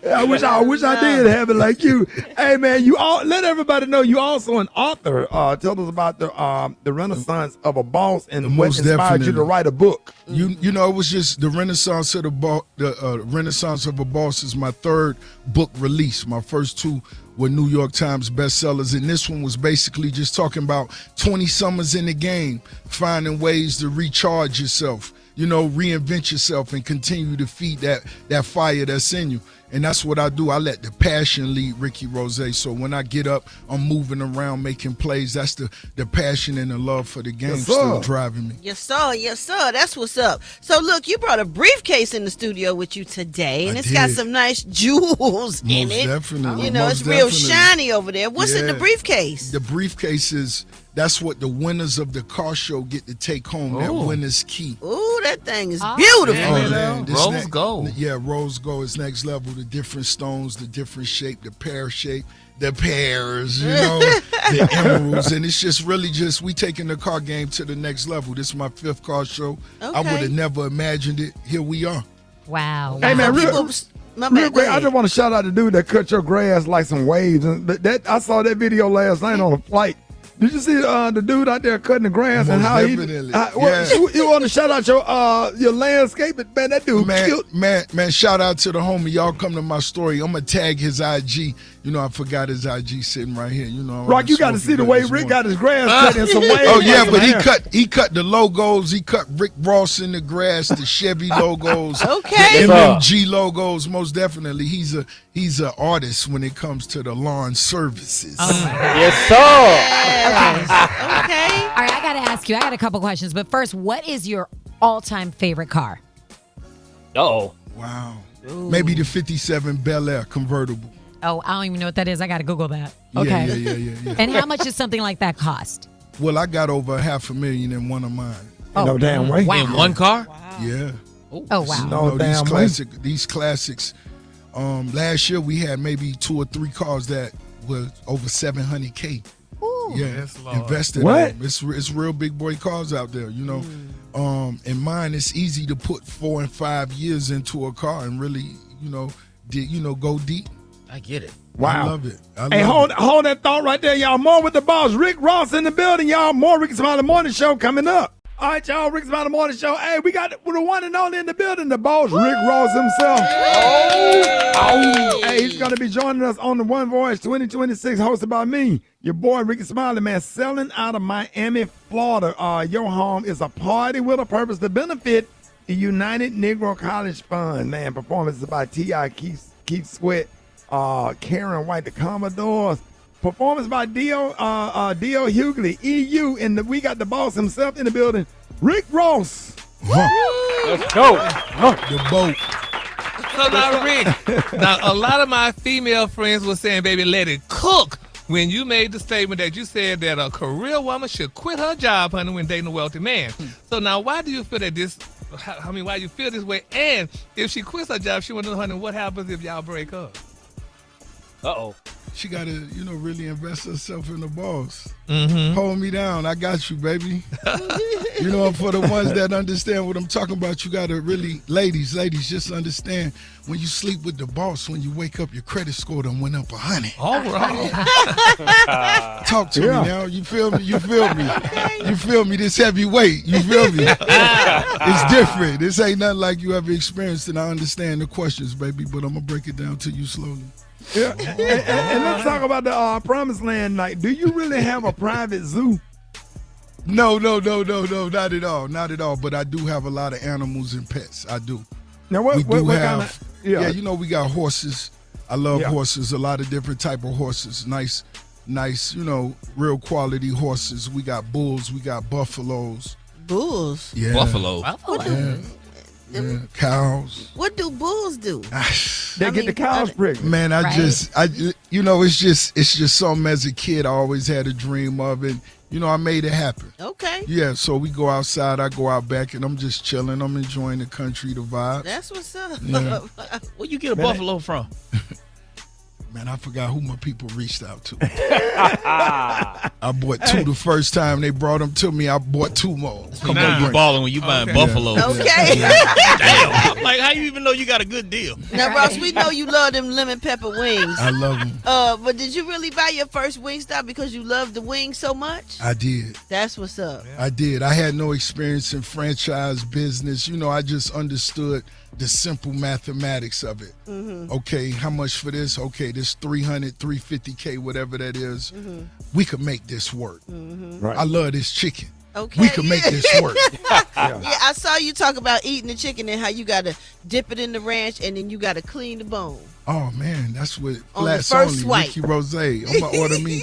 I wish I did have it like you. Hey, man, let everybody know you also an author. Tell us about the Renaissance of a Boss and what inspired you to write a book. You know, it was just the Renaissance of the Renaissance of a Boss is my third book release. My first two were New York Times bestsellers, and this one was basically just talking about 20 summers in the game, finding ways to recharge yourself, reinvent yourself and continue to feed that fire that's in you. And that's what I do. I let the passion lead Ricky Rose. So when I get up, I'm moving around, making plays. That's the passion and the love for the game still driving me. Yes, sir. Yes, sir. That's what's up. So, look, you brought a briefcase in the studio with you today, and it's got some nice jewels in it. Definitely. You know, it's real shiny over there. What's in the briefcase? The briefcase is, that's what the winners of the car show get to take home, that winner's key. Ooh, that thing is beautiful. Man, rose gold. Yeah, rose gold is next level. The different stones, the different shape, the pear shape, the pears, you know, the emeralds. And it's just really just, we taking the car game to the next level. This is my 5th car show. I would have never imagined it. Here we are. Wow. Hey, man, real quick, I just want to shout out the dude that cut your grass like some waves. And I saw that video last night on a flight. Did you see the dude out there cutting the grass and how you want to shout out your landscape? Man, that dude killed. Man, shout out to the homie. Y'all come to my story. I'm going to tag his IG. You know, I forgot his IG sitting right here. You know, Rock, you got to see the way Rick got his grass cut in some waves. Oh, yeah, but he cut the logos. He cut Rick Ross in the grass, the Chevy logos, the MMG logos. Most definitely. He's an artist when it comes to the lawn services. Yes, sir. Okay. All right, I got to ask you. I got a couple questions. But first, what is your all-time favorite car? Uh-oh. Wow. Ooh. Maybe the 57 Bel Air convertible. Oh, I don't even know what that is. I got to Google that. Okay. Yeah. And how much does something like that cost? Well, I got over $500,000 in one of mine. Oh, no damn way. Wow. In one car? Wow. Yeah. Oh, wow. No damn way. These classics. Last year we had maybe 2 or 3 cars that were over $700K. Ooh. Yeah, invested in them. It's real big boy cars out there, you know. In mine, it's easy to put 4 and 5 years into a car and really, go deep. I get it. Wow. I love it. Hey, hold that thought right there, y'all. More with the boss. Rick Ross in the building, y'all. More Rickey Smiley Morning Show coming up. All right, y'all. Rickey Smiley Morning Show. Hey, we got the one and only in the building, the boss, Rick Ross himself. Hey, he's going to be joining us on the One Voice 2026, hosted by me, your boy, Rickey Smiley, man, selling out of Miami, Florida. Your home is a party with a purpose to benefit the United Negro College Fund. Man, performances by T.I. Keith Sweat, Karen White, the Commodores. Performance by Dio Hughley, EU, and we got the boss himself in the building, Rick Ross. Let's go. The boat. So now, Rick, a lot of my female friends were saying, baby, let it cook. When you made the statement that you said that a career woman should quit her job, honey, when dating a wealthy man. So now, why do you feel that why you feel this way? And if she quits her job, she want to know, honey, what happens if y'all break up? Uh-oh. She got to, really invest herself in the boss. Mm-hmm. Hold me down. I got you, baby. For the ones that understand what I'm talking about, you got to really, ladies, just understand, when you sleep with the boss, when you wake up, your credit score done went up 100. All right. Talk to me now. You feel me? You feel me? This heavy weight. You feel me? It's different. This ain't nothing like you ever experienced, and I understand the questions, baby, but I'm going to break it down to you slowly. Yeah, and let's talk about the Promised Land night. Do you really have a private zoo? No, not at all. But I do have a lot of animals and pets. I do. Now, what kind of? Yeah, we got horses. I love horses. A lot of different type of horses. Nice, real quality horses. We got bulls. We got buffaloes. Bulls? Yeah. Buffalo. Yeah, cows. What do bulls do? They get the cows pregnant. Man, it's just something as a kid I always had a dream of, and I made it happen. Okay. Yeah, so we go outside, I go out back, and I'm just chilling. I'm enjoying the country, the vibes. That's what's up. Yeah. Where you get a buffalo from? Man, I forgot who my people reached out to. I bought 2 the first time they brought them to me. I bought 2 more. Come on, you balling when you buying buffaloes. Okay. Damn. Like, how you even know you got a good deal? Now, Ross, we know you love them lemon pepper wings. I love them. But did you really buy your first Wingstop because you love the wings so much? I did. That's what's up. I did. I had no experience in franchise business. I just understood the simple mathematics of it. Mm-hmm. Okay, how much for this? Okay, this 300, 350K, whatever that is. Mm-hmm. We could make this work. Mm-hmm. Right. I love this chicken. Okay, we can make this work. Yeah, I saw you talk about eating the chicken and how you got to dip it in the ranch and then you got to clean the bone. Oh man, that's what On the flats first only. swipe. Ricky Rose. I'm gonna order me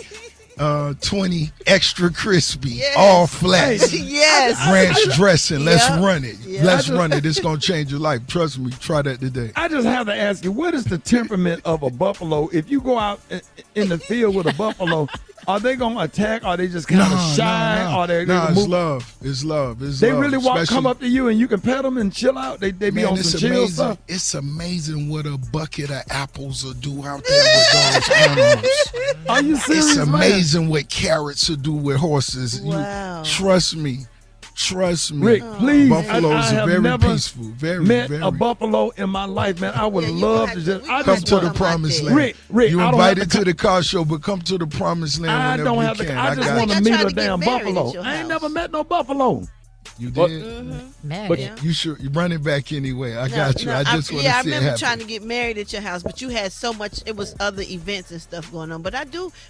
20 extra crispy, Yes. all flats. Hey, yes. Ranch dressing. Let's Yep. run it. Yep. Let's run it. It's gonna change your life. Trust me. Try that today. I just have to ask you, what is the temperament of a buffalo? If you go out in the field with a buffalo, are they going to attack? Are they just kind of shy? Are they it's move? love. It's love. It's They love. really come Especially- up to you and you can pet them and chill out? They be Man, on it's some chill amazing. stuff? It's amazing what a bucket of apples will do out there with those animals. Are you serious, It's man? amazing what carrots will do with horses. Wow. Trust me. Trust me. Rick, please. Buffaloes I are have very never peaceful. Very, met very. a buffalo in my life, man. I would love to just. I Come just to wanna- the promised land. Rick, you I don't invited have to to the car show, but come to the promised land I whenever don't you have to. can. I just got want you. to meet tried a to get damn married at buffalo. your I ain't house. never met no buffalo. You But- did. But you should. You run it back anyway. I got you. I just want to see I it remember happen. trying to get married at your house, but you had so much. It was other events and stuff going on. But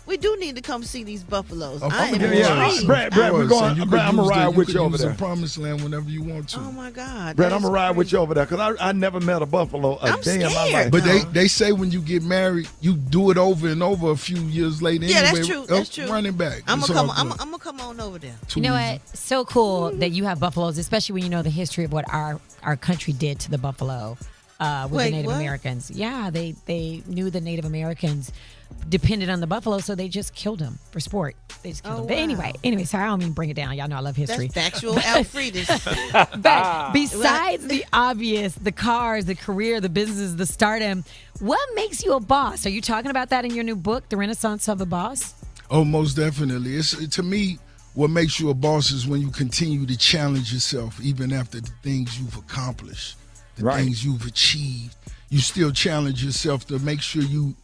we do need to come see these buffaloes. I am intrigued. Brad, we're going. You Brad, I'm gonna ride with you over there. The promised land whenever you want to. Oh my God, Brad, I'm gonna ride with you over there because I never met a buffalo a day in my life. But they say when you get married, you do it over and over a few years later. Yeah, anyway. that's true. That's true. Running back. I'm It's gonna all come. good. I'm gonna come on over there. You know what? So cool that you have buffaloes, especially when you know the history of what our country did to the buffalo with Wait, the Native what? Americans. Yeah, they knew the Native Americans depended on the buffalo, so they just killed them for sport. They just killed them. But anyway, sorry, I don't mean to bring it down. Y'all know I love history. That's factual Alfredus. But besides the obvious, the cars, the career, the businesses, the stardom, what makes you a boss? Are you talking about that in your new book, The Renaissance of a Boss? Oh, most definitely. It's to me, what makes you a boss is when you continue to challenge yourself, even after the things you've accomplished, the things you've achieved. You still challenge yourself to make sure you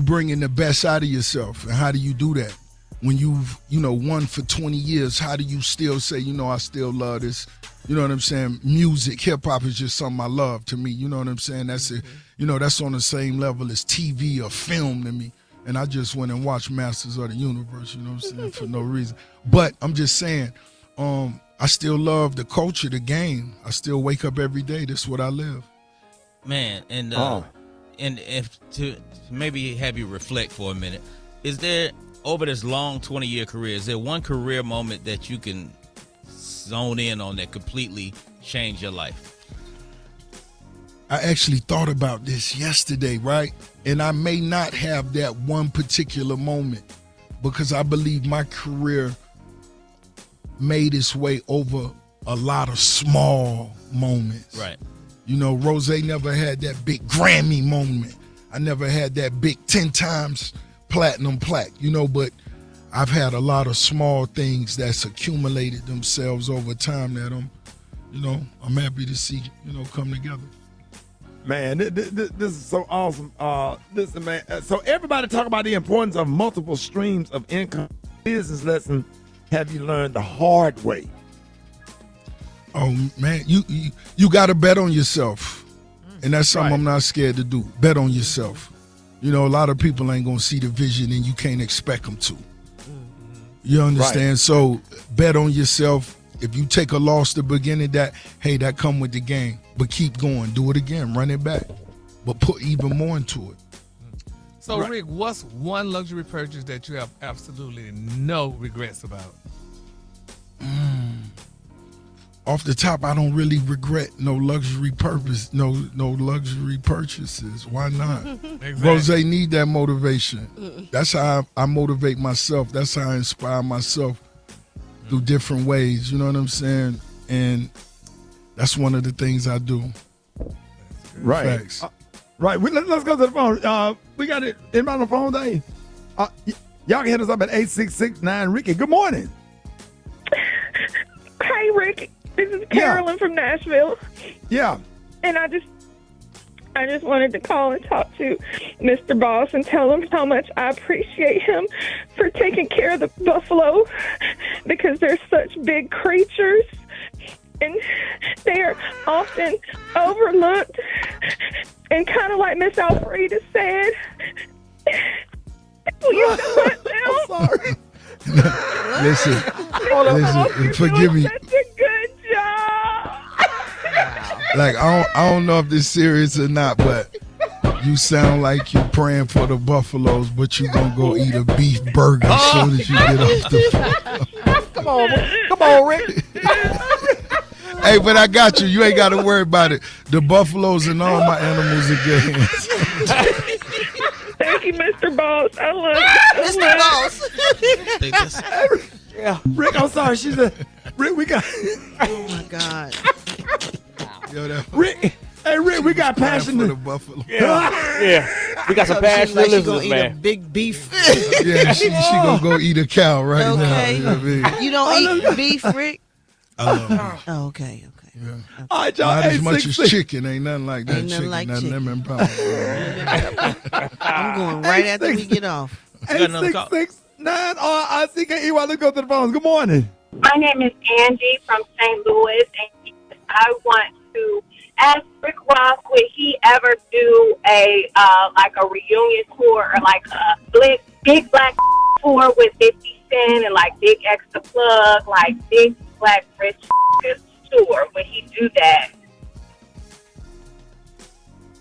bring in the best out of yourself. And how do you do that? When you've won for 20 years, how do you still say, I still love this? You know what I'm saying? Music, hip hop is just something I love to me. You know what I'm saying? That's that's on the same level as TV or film to me. And I just went and watched Masters of the Universe, you know what I'm saying, for no reason. But I'm just saying, I still love the culture, the game. I still wake up every day. This is what I live. Man, and if to maybe have you reflect for a minute, is there, over this long 20-year career, is there one career moment that you can zone in on that completely changed your life? I actually thought about this yesterday, right? And I may not have that one particular moment because I believe my career made its way over a lot of small moments. Right. Rose never had that big Grammy moment. I never had that big 10 times platinum plaque, but I've had a lot of small things that's accumulated themselves over time that I'm happy to see, come together. Man, this is so awesome. Listen, man. So everybody talk about the importance of multiple streams of income. Business lesson have you learned the hard way? Oh man, you got to bet on yourself, and that's something I'm not scared to do. Bet on yourself. A lot of people ain't gonna see the vision, and you can't expect them to. You understand? Right. So bet on yourself. If you take a loss to beginning, that come with the game. But keep going. Do it again. Run it back. But put even more into it. So, Rick, what's one luxury purchase that you have absolutely no regrets about? Off the top, I don't really regret no luxury luxury purchases. Why not? Exactly. Rose need that motivation. That's how I motivate myself. That's how I inspire myself through different ways. You know what I'm saying? And that's one of the things I do. Right. Facts. Right. Let's go to the phone. We got it in on the phone, Dave. Y'all can hit us up at 866-9 Ricky. Good morning. Hey, Rick. This is Carolyn from Nashville. Yeah. And I just wanted to call and talk to Mr. Boss and tell him how much I appreciate him for taking care of the buffalo because they're such big creatures and they are often overlooked and kind of like Miss Alfreda said. Will you let them? I'm sorry. Listen, forgive me. Such a good job. Like I don't know if this is serious or not, but You sound like you praying for the Buffaloes, but you gonna go eat a beef burger as soon as you get off the Come on, Rick. Hey, but I got you. You ain't got to worry about it. The Buffaloes and all my animals are good hands. Thank you, Mr. Boss. I love Mr. Boss. Yeah. Rick, I'm sorry. She said, Rick, we got. Oh, my God. Rick. Hey, Rick, we got passion for the Buffalo. Yeah. We got some passion like listeners, eat man. a big beef. Yeah, she gonna go eat a cow right now. Okay. You know what I mean? You don't eat beef, Rick? I love it. Oh, okay. Yeah. All right, y'all. Not as much as 866. chicken. Ain't nothing like that. Ain't nothing Chicken, like nothing chicken. them problem. I'm going right after we get off. 866-9 RICKE. Let's go to the phones. Good morning. My name is Angie from St. Louis, and I want to ask Rick Ross, would he ever do a like a reunion tour or like a big black tour with 50 Cent and like Big Extra Plug, like Big Black Rich tour? Would he do that?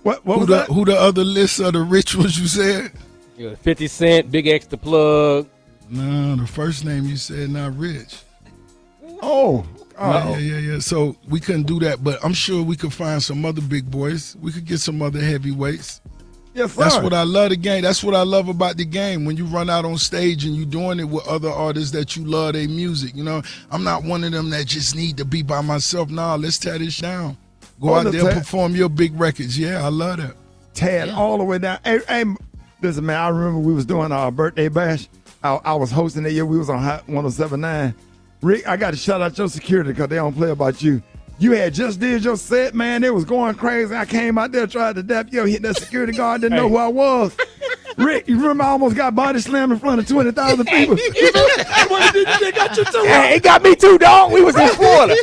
What was that? Who the other list of the rich ones you said? Yeah, 50 Cent, Big Extra Plug. No, the first name you said not rich. Oh. Yeah. So we couldn't do that, but I'm sure we could find some other big boys. We could get some other heavyweights. Yes, sir. That's what I love the game. That's what I love about the game. When you run out on stage and you're doing it with other artists that you love their music. You know, I'm not one of them that just need to be by myself. Nah, let's tear this down. Go out there and perform your big records. Yeah, I love that. Tear all the way down. Hey, listen, man, I remember we was doing our birthday bash. I was hosting that year. We was on Hot 107.9. Rick, I got to shout out your security because they don't play about you. You had just did your set, man. It was going crazy. I came out there, tried to dap you, hit that security guard, didn't know who I was. Rick, you remember I almost got body slammed in front of 20,000 people? They got you too. Yeah, it got me too, dog. We was in Florida.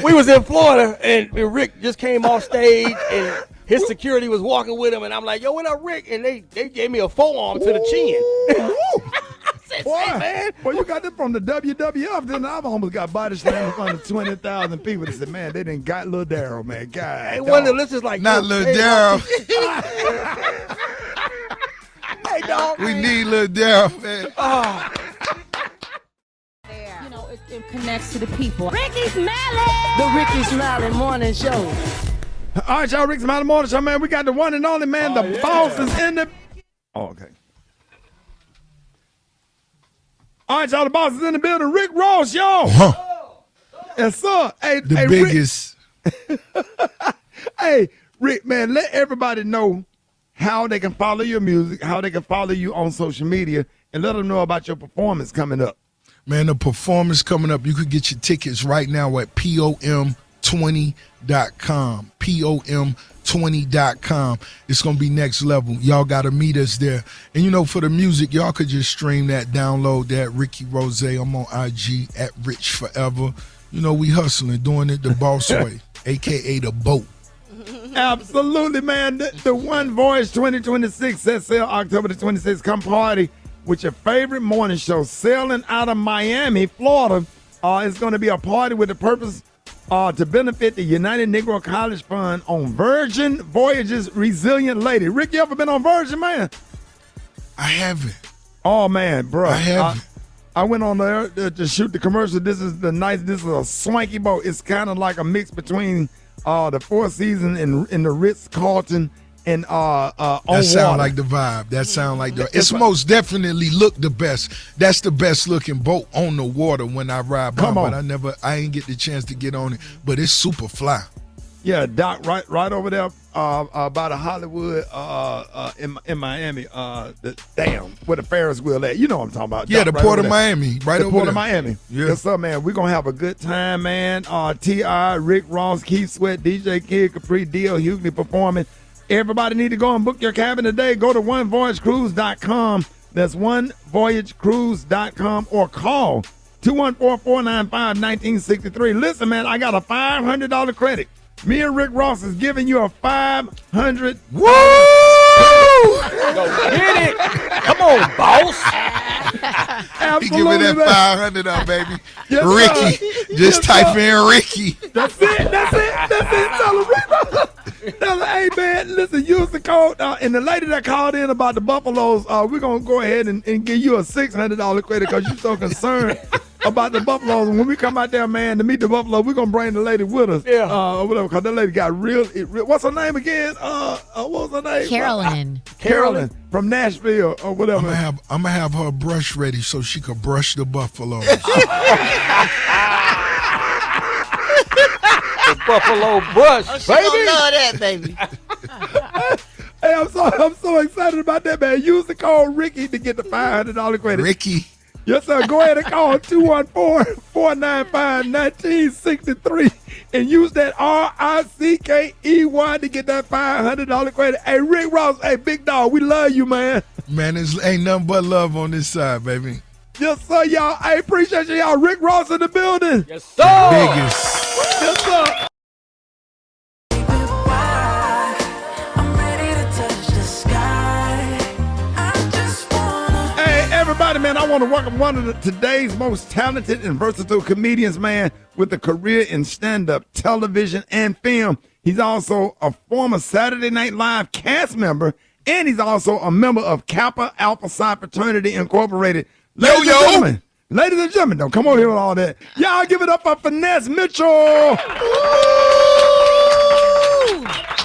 We was in Florida, and Rick just came off stage, and his security was walking with him, and I'm like, yo, what up, Rick? And they gave me a forearm to the chin. Boy, man. Well, you got them from the WWF. Then I've almost got body slammed in front of 20,000 people. They said, man, they didn't got Lil Darryl, man. God. Hey, one of the listeners like, not Lil Darryl. Hey, dog. We need Lil Darryl, man. Oh. You know, it connects to the people. Rickey Smiley! The Rickey Smiley Morning Show. All right, y'all, Rickey Smiley Morning Show, man. We got the one and only, man. The boss is in the... Oh, okay. All right, y'all, the boss is in the building. Rick Ross, y'all. Yes, sir. Hey, the hey, biggest. Hey, Rick, man, let everybody know how they can follow your music, how they can follow you on social media, and let them know about your performance coming up. Man, the performance coming up, you could get your tickets right now at POM20.com. POM20.com. It's going to be next level. Y'all got to meet us there. And, you know, for the music, y'all could just stream that, download that. Ricky Rose, I'm on IG at Rich Forever. You know, we hustling, doing it the boss way, a.k.a. the boat. Absolutely, man. The One Voice 2026 set sail October the 26th. Come party with your favorite morning show. Sailing out of Miami, Florida. It's going to be a party with the purpose to benefit the United Negro College Fund on Virgin Voyages Resilient Lady. Rick, you ever been on Virgin, man? I haven't. Oh, man, bro. I haven't. I went on there to shoot the commercial. This is a swanky boat. It's kind of like a mix between the Four Seasons and the Ritz-Carlton and on water. That sound like the vibe. That sound like the. It's most definitely look the best. That's the best looking boat on the water when I ride by. Come on. But I ain't get the chance to get on it. But it's super fly. Yeah, dock right over there by the Hollywood in Miami. Where the Ferris wheel at? You know what I'm talking about. Yeah, Dock the right Port over of there. Miami, right the over Port there. of Miami. Yeah. Yes, sir, man. We're gonna have a good time, man. T.I., Rick Ross, Keith Sweat, DJ Kid, Capri, D.L. Hughley performing. Everybody need to go and book your cabin today. Go to onevoyagecruise.com. That's onevoyagecruise.com or call 214-495-1963. Listen, man, I got a $500 credit. Me and Rick Ross is giving you a $500. Woo! Go get it. Come on, boss. He giving that 500 up, baby. Yes, Ricky. sir. Just Yes, type sir. in Ricky. That's it. Tell him, Rick Ross. Hey, man, listen, use the code. And the lady that called in about the Buffaloes, we're going to go ahead and give you a $600 credit because you're so concerned about the Buffaloes. And when we come out there, man, to meet the Buffalo, we're going to bring the lady with us. Yeah. Whatever, because that lady got real. What's her name again? What was her name? Carolyn. Carolyn from Nashville or whatever. I'm gonna have her brush ready so she could brush the buffaloes. The buffalo brush, She gonna love that, baby. Hey, I'm so excited about that, man. Use the code Ricky to get the $500 credit. Ricky. Yes, sir. Go ahead and call 214-495-1963 and use that RICKEY to get that $500 credit. Hey, Rick Ross, hey, big dog, we love you, man. Man, it ain't nothing but love on this side, baby. Yes, sir, y'all. I appreciate y'all. Rick Ross in the building. Yes, sir. Biggest. Yes, sir. Everybody, man, I want to welcome one of today's most talented and versatile comedians, man, with a career in stand-up, television, and film. He's also a former Saturday Night Live cast member, and he's also a member of Kappa Alpha Psi Fraternity Incorporated. Ladies and gentlemen, don't come over here with all that. Y'all give it up for Finesse Mitchell.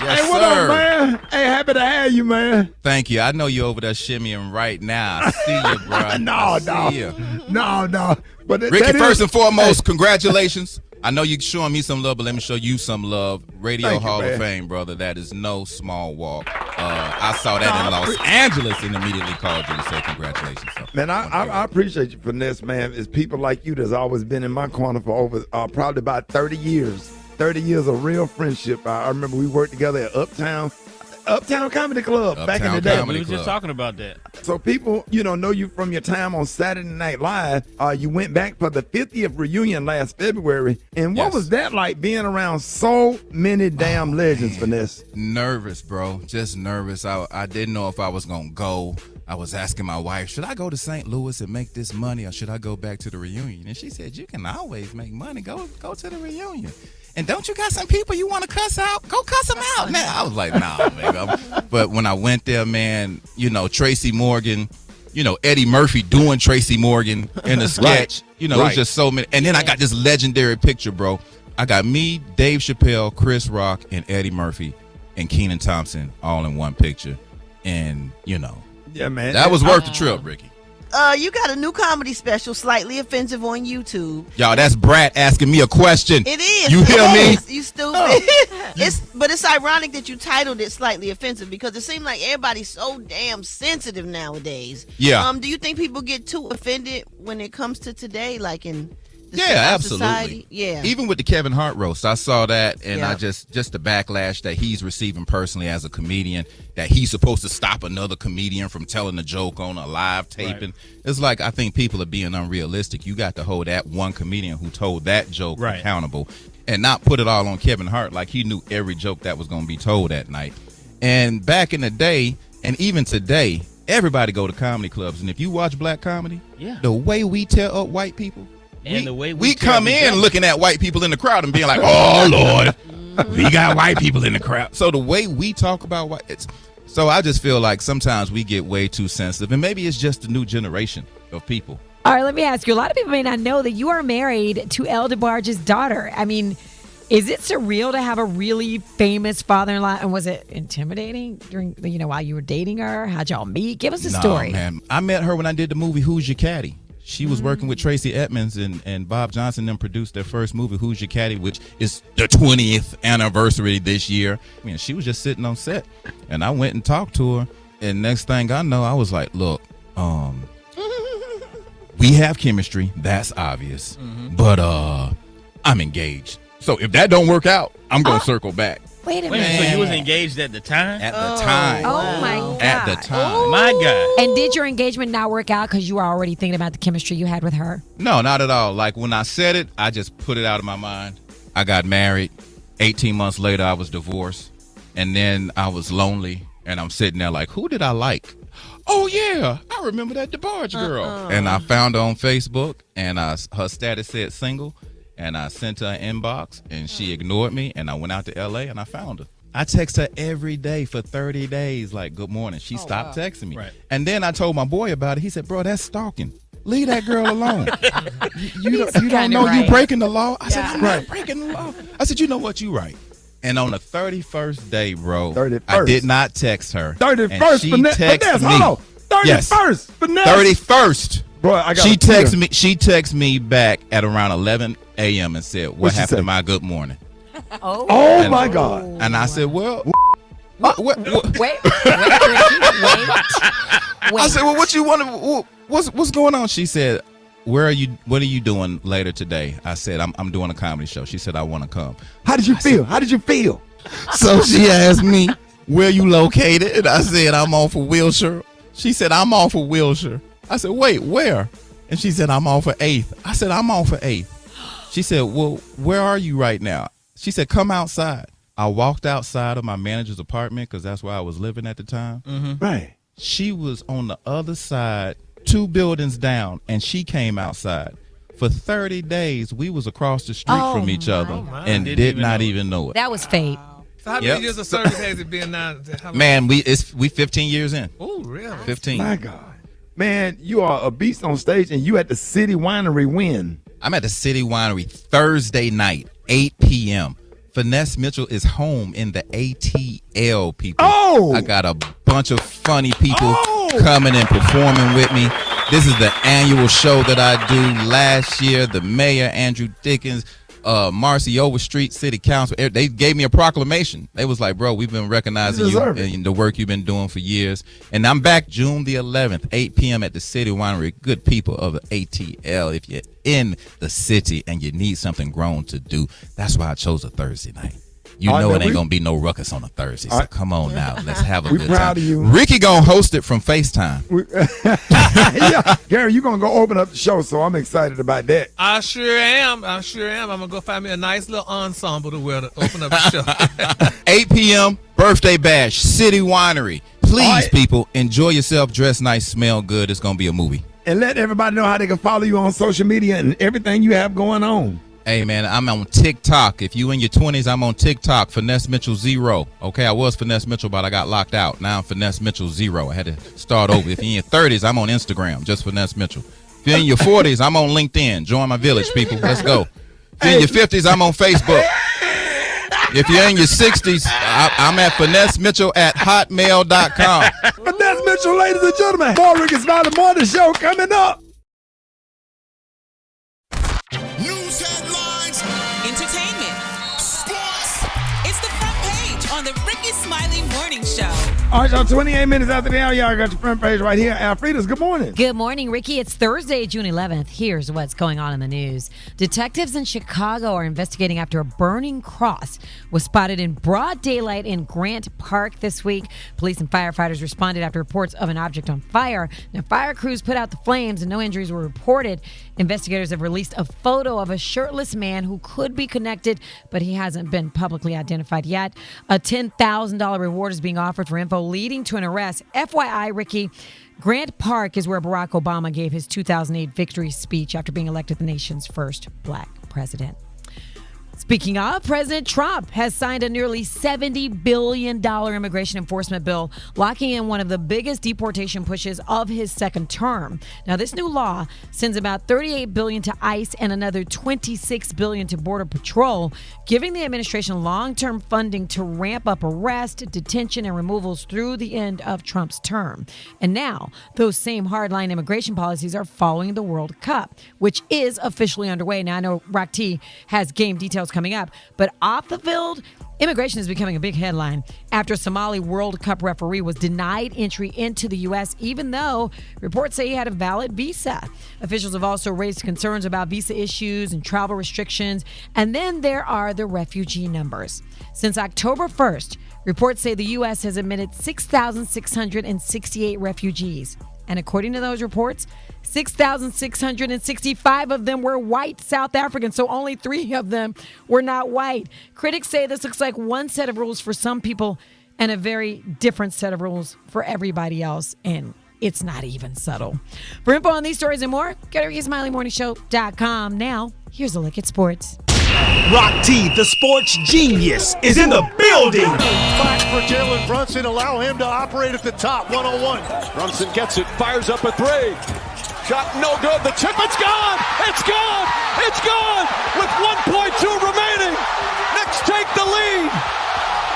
Yes, hey, what up, man? Hey, happy to have you, man. Thank you. I know you over there shimmying right now. I see you, bro. No. But Ricky, first and foremost, congratulations. I know you're showing me some love, but let me show you some love. Radio Hall of Fame, brother. That is no small walk. I saw that in Los Angeles and immediately called you to say congratulations. So, man, I appreciate you, Finesse, man. It's people like you that's always been in my corner for over probably about 30 years. 30 years of real friendship. I remember we worked together at Uptown Comedy Club back in the day. We were just talking about that. So people, know you from your time on Saturday Night Live. You went back for the 50th reunion last February. And what was that like being around so many damn legends, Finesse? Nervous, bro. Just nervous. I didn't know if I was going to go. I was asking my wife, should I go to St. Louis and make this money or should I go back to the reunion? And she said, you can always make money. Go to the reunion. And don't you got some people you want to cuss out? Go cuss them out now. I was like, nah, baby. But when I went there, man, Tracy Morgan, Eddie Murphy doing Tracy Morgan in a sketch. It was just so many. And then I got this legendary picture, bro. I got me, Dave Chappelle, Chris Rock, and Eddie Murphy and Kenan Thompson all in one picture. And, yeah, man, that was worth the trip, Ricky. You got a new comedy special, Slightly Offensive, on YouTube. Y'all, that's Brat asking me a question. It is. You hear me? You stupid. But it's ironic that you titled it Slightly Offensive because it seems like everybody's so damn sensitive nowadays. Yeah. Do you think people get too offended when it comes to today, like in absolutely. society? Yeah. Even with the Kevin Hart roast, I saw that, and I just the backlash that he's receiving personally as a comedian, that he's supposed to stop another comedian from telling a joke on a live taping. Right. It's like, I think people are being unrealistic. You got to hold that one comedian who told that joke accountable and not put it all on Kevin Hart like he knew every joke that was going to be told that night. And back in the day, and even today, everybody go to comedy clubs, and if you watch black comedy, the way we tear up white people, and the way we come in looking at white people in the crowd and being like, oh, Lord, we got white people in the crowd. So the way we talk about white, so I just feel like sometimes we get way too sensitive, and maybe it's just the new generation of people. All right, let me ask you. A lot of people may not know that you are married to El DeBarge's daughter. I mean, is it surreal to have a really famous father-in-law? And was it intimidating during, while you were dating her? How'd y'all meet? Give us a story. Man. I met her when I did the movie Who's Your Caddy? She was working with Tracy Edmonds and Bob Johnson. Them produced their first movie, Who's Your Caddy, which is the 20th anniversary this year. I mean, she was just sitting on set, and I went and talked to her. And next thing I know, I was like, "Look, we have chemistry. That's obvious, but I'm engaged. So if that don't work out, I'm gonna circle back." Wait a minute. So you was engaged at the time? At the time. Oh, my God. At the time. Oh. My God. And did your engagement not work out because you were already thinking about the chemistry you had with her? No, not at all. Like, when I said it, I just put it out of my mind. I got married. 18 months later, I was divorced. And then I was lonely, and I'm sitting there like, who did I like? Oh, yeah, I remember that DeBarge girl. And I found her on Facebook, and her status said single. And I sent her an inbox, and she ignored me, and I went out to L.A., and I found her. I text her every day for 30 days, like, good morning. She stopped texting me. Right. And then I told my boy about it. He said, bro, that's stalking. Leave that girl alone. you don't know you breaking the law. I said, I'm not breaking the law. I said, you know what, you right. And on the 31st day, bro, 31st. I did not text her. 31st, she texted me. Hold on. 31st, yes. Finesse. 31st. Bro, I got she texted me back at around 11 a.m. and said, what happened to my good morning? Oh my God. And I said, well, wait. I said, well, what you want to, what's going on? She said, what are you doing later today? I said, I'm doing a comedy show. She said, I want to come. How did you feel? So she asked me, where you located? And I said, I'm off of Wilshire. She said, I'm off of Wilshire. I said, wait, where? And she said, I'm off of 8th. I said, I'm off of 8th. She said, well, where are you right now? She said, come outside. I walked outside of my manager's apartment because that's where I was living at the time. Mm-hmm. Right. She was on the other side, 2 buildings down, and she came outside. For 30 days, we was across the street from each other and did not even know it. That was fate. So how many years of service has it been now? Man, we 15 years in. Oh, really? 15. My God. Man, you are a beast on stage, and you at the City Winery when? I'm at the City Winery Thursday night, 8 p.m. Finesse Mitchell is home in the ATL, people. Oh! I got a bunch of funny people coming and performing with me. This is the annual show that I do. Last year, the mayor, Andrew Dickens, Marcy Overstreet City Council, they gave me a proclamation. They was like, bro, we've been recognizing you and the work you've been doing for years. And I'm back June the 11th, 8 p.m. at the City Winery. Good people of the ATL. If you're in the city and you need something grown to do, that's why I chose a Thursday night. You know it ain't going to be no ruckus on a Thursday, so come on now. Let's have a good time. We're proud of you. Ricky going to host it from FaceTime. Yeah. Gary, you're going to go open up the show, so I'm excited about that. I sure am. I'm going to go find me a nice little ensemble to wear to open up the show. 8 p.m., birthday bash, City Winery. Please, people, enjoy yourself, dress nice, smell good. It's going to be a movie. And let everybody know how they can follow you on social media and everything you have going on. Hey, man, I'm on TikTok. If you in your 20s, I'm on TikTok, Finesse Mitchell 0. Okay, I was Finesse Mitchell, but I got locked out. Now I'm Finesse Mitchell 0. I had to start over. If you're in your 30s, I'm on Instagram, just Finesse Mitchell. If you're in your 40s, I'm on LinkedIn. Join my village, people. Let's go. If you're in your 50s, I'm on Facebook. If you're in your 60s, I'm at FinesseMitchell@hotmail.com. Finesse Mitchell, ladies and gentlemen. More Rickey Smiley Morning Show coming up. News headlines, entertainment, sports. It's the front page on the Rickey Smiley Morning Show. All right, y'all, 28 minutes after the hour, y'all got your front page right here. Alfreda's, good morning. Good morning, Ricky. It's Thursday, June 11th. Here's what's going on in the news. Detectives in Chicago are investigating after a burning cross was spotted in broad daylight in Grant Park this week. Police and firefighters responded after reports of an object on fire. Now, fire crews put out the flames and no injuries were reported. Investigators have released a photo of a shirtless man who could be connected, but he hasn't been publicly identified yet. A $10,000 reward is being offered for info leading to an arrest. FYI, Ricky, Grant Park is where Barack Obama gave his 2008 victory speech after being elected the nation's first black president. Speaking of, President Trump has signed a nearly $70 billion immigration enforcement bill, locking in one of the biggest deportation pushes of his second term. Now, this new law sends about $38 billion to ICE and another $26 billion to Border Patrol, giving the administration long-term funding to ramp up arrest, detention, and removals through the end of Trump's term. And now, those same hardline immigration policies are following the World Cup, which is officially underway. Now, I know Rock T has game details coming up, but off the field, immigration is becoming a big headline after a Somali World Cup referee was denied entry into the U.S. even though reports say he had a valid visa. Officials have also raised concerns about visa issues and travel restrictions. And then there are the refugee numbers. Since October 1st, reports say the U.S. has admitted 6,668 refugees. And according to those reports, 6,665 of them were white South Africans, so only 3 of them were not white. Critics say this looks like one set of rules for some people and a very different set of rules for everybody else, and it's not even subtle. For info on these stories and more, go to RickeySmileyMorningShow.com. Now, here's a look at sports. Rock T, the sports genius, is in the building. Back for Jalen Brunson. Allow him to operate at the top. 101. Brunson gets it, fires up a three. Shot no good. The tip, it's gone. It's gone. It's gone. With 1.2 remaining. Knicks take the lead.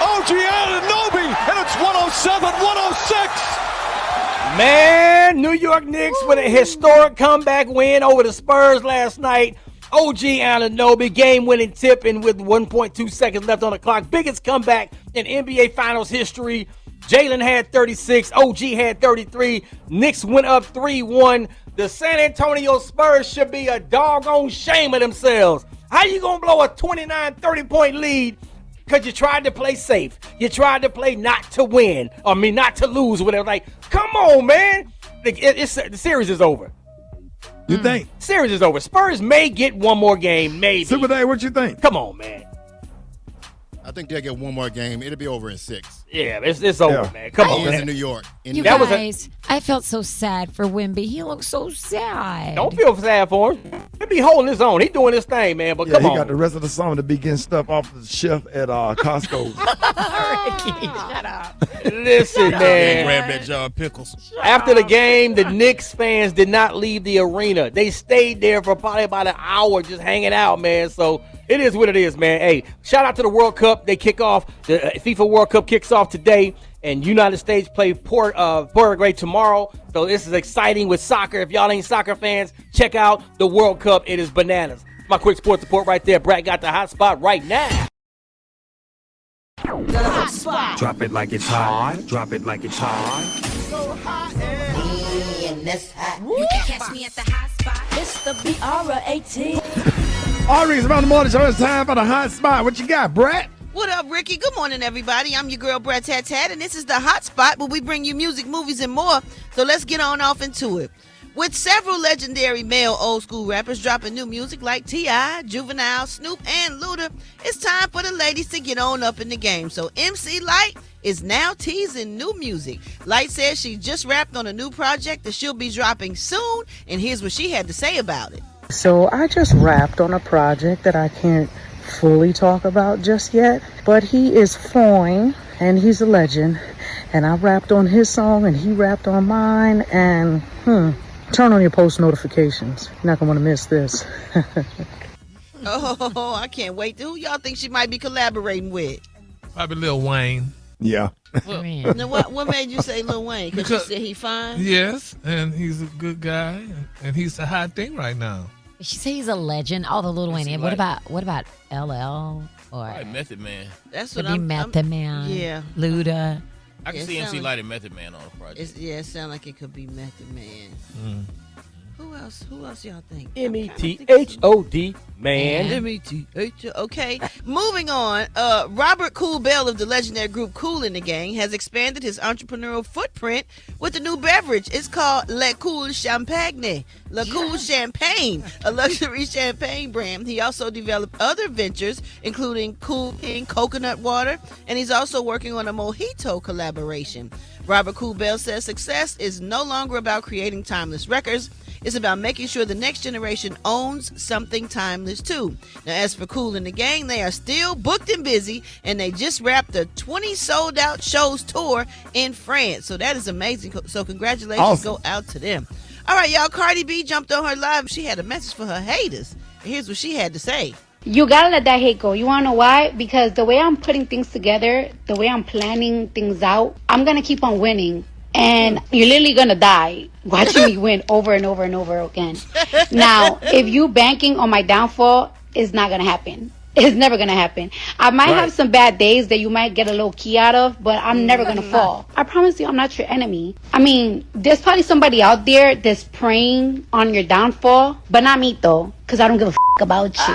OG Anunoby, and it's 107-106. Man, New York Knicks with a historic comeback win over the Spurs last night. OG Anunoby, game-winning tip, and with 1.2 seconds left on the clock. Biggest comeback in NBA Finals history. Jalen had 36. OG had 33. Knicks went up 3-1. The San Antonio Spurs should be a doggone shame of themselves. How you going to blow a 29, 30-point lead because you tried to play safe? You tried to play not to win. Not to lose or whatever. Like, come on, man. The series is over. You think? Series is over. Spurs may get one more game, maybe. Super Dave, what you think? Come on, man. I think they'll get one more game. It'll be over in 6. Yeah, it's over, man. Come on, in New York. You guys, I felt so sad for Wemby. He looked so sad. Don't feel sad for him. He be holding his own. He doing his thing, man. But come on. He got the rest of the summer to be getting stuff off the shelf at Costco. Ricky, shut up. Listen, man. Grab that jar of pickles. After the game, the Knicks fans did not leave the arena. They stayed there for probably about an hour just hanging out, man. So it is what it is, man. Hey, shout out to the World Cup. They kick off. The FIFA World Cup kicks off today, and United States play Paraguay tomorrow. So this is exciting with soccer. If y'all ain't soccer fans, check out the World Cup. It is bananas. My quick sports report right there. Brat got the hot spot right now. The hot spot. Drop it like it's hot. Drop it like it's hot. So hot and that's hot. You can catch me at the hot spot. It's the BRAT. Ari's around the morning show. It's time for the hot spot. What you got, Brat? What up, Ricky? Good morning, everybody. I'm your girl, Brat Tat Tat, and this is the hot spot where we bring you music, movies, and more. So let's get on off into it. With several legendary male old school rappers dropping new music like T.I., Juvenile, Snoop, and Luda, it's time for the ladies to get on up in the game. So MC Light is now teasing new music. Light says she just rapped on a new project that she'll be dropping soon, and here's what she had to say about it. So I just rapped on a project that I can't fully talk about just yet, but he is fine and he's a legend, and I rapped on his song and he rapped on mine, and turn on your post notifications. You're not gonna want to miss this. Oh, I can't wait. Who y'all think she might be collaborating with? Probably Lil Wayne. Yeah. Now, what made you say Lil Wayne? Because you said he fine? Yes, and he's a good guy, and he's the hot thing right now. Did she say he's a legend? All the Lil Wayne. What about LL or Method Man? That's could what be Method Man. Yeah. Luda. I can see MC Light and Method Man on a project. It sounds like it could be Method Man. Who else y'all think? METHOD, man. METHOD. Okay. Moving on. Robert Cool Bell of the legendary group Kool and the Gang has expanded his entrepreneurial footprint with a new beverage. It's called Le Cool Champagne. Le Cool Champagne, a luxury champagne brand. He also developed other ventures, including Cool King Coconut Water, and he's also working on a mojito collaboration. Robert Cool Bell says success is no longer about creating timeless records. It's about making sure the next generation owns something timeless too. Now, as for Kool and the Gang, they are still booked and busy, and they just wrapped a 20 sold out shows tour in France. So that is amazing. So congratulations go out to them. All right, y'all. Cardi B jumped on her live. She had a message for her haters. Here's what she had to say. You gotta let that hate go. You wanna know why? Because the way I'm putting things together, the way I'm planning things out, I'm gonna keep on winning. And you're literally gonna die watching me win over and over and over again. Now, if you banking on my downfall, it's not gonna happen. It's never gonna happen. I might have some bad days that you might get a little key out of, but I'm never gonna fall. I promise you, I'm not your enemy. I mean, there's probably somebody out there that's preying on your downfall, but not me though, because I don't give a about you.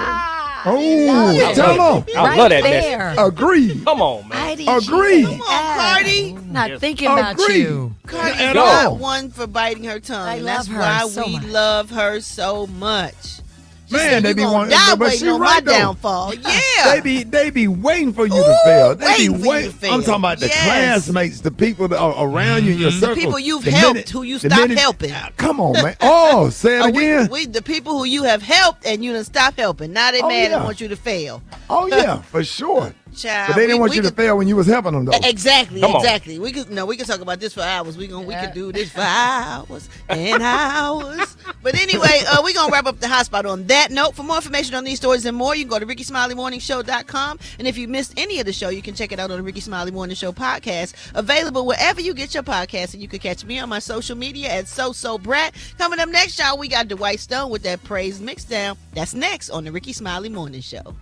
Oh, tell them. I love that message. Agree. Come on, man. Agree. Come on, Cardi. Not thinking about you. Cardi is not one for biting her tongue. I and love that's her why so we much. love her so much. Man, they be wanting, but she on right my though. downfall. Yeah. They be waiting for you to fail. They be waiting for you to fail. I'm talking about the classmates, the people that are around you in your circle. The people you've helped who you stopped helping. Come on, man. Oh, say it again. The people who you have helped and you done stopped helping. Now they mad and want you to fail. Oh yeah, for sure. Child, but they didn't want you to fail when you was helping them though. Exactly. We could talk about this for hours. We could do this for hours and hours. But anyway, we're gonna wrap up the hot spot on that note. For more information on these stories and more, you can go to RickySmileyMorningShow.com. And if you missed any of the show, you can check it out on the Ricky Smiley Morning Show podcast, available wherever you get your podcast. And you can catch me on my social media at Brat. Coming up next, y'all, we got Dwight Stone with that Praise Mixdown. That's next on the Ricky Smiley Morning Show.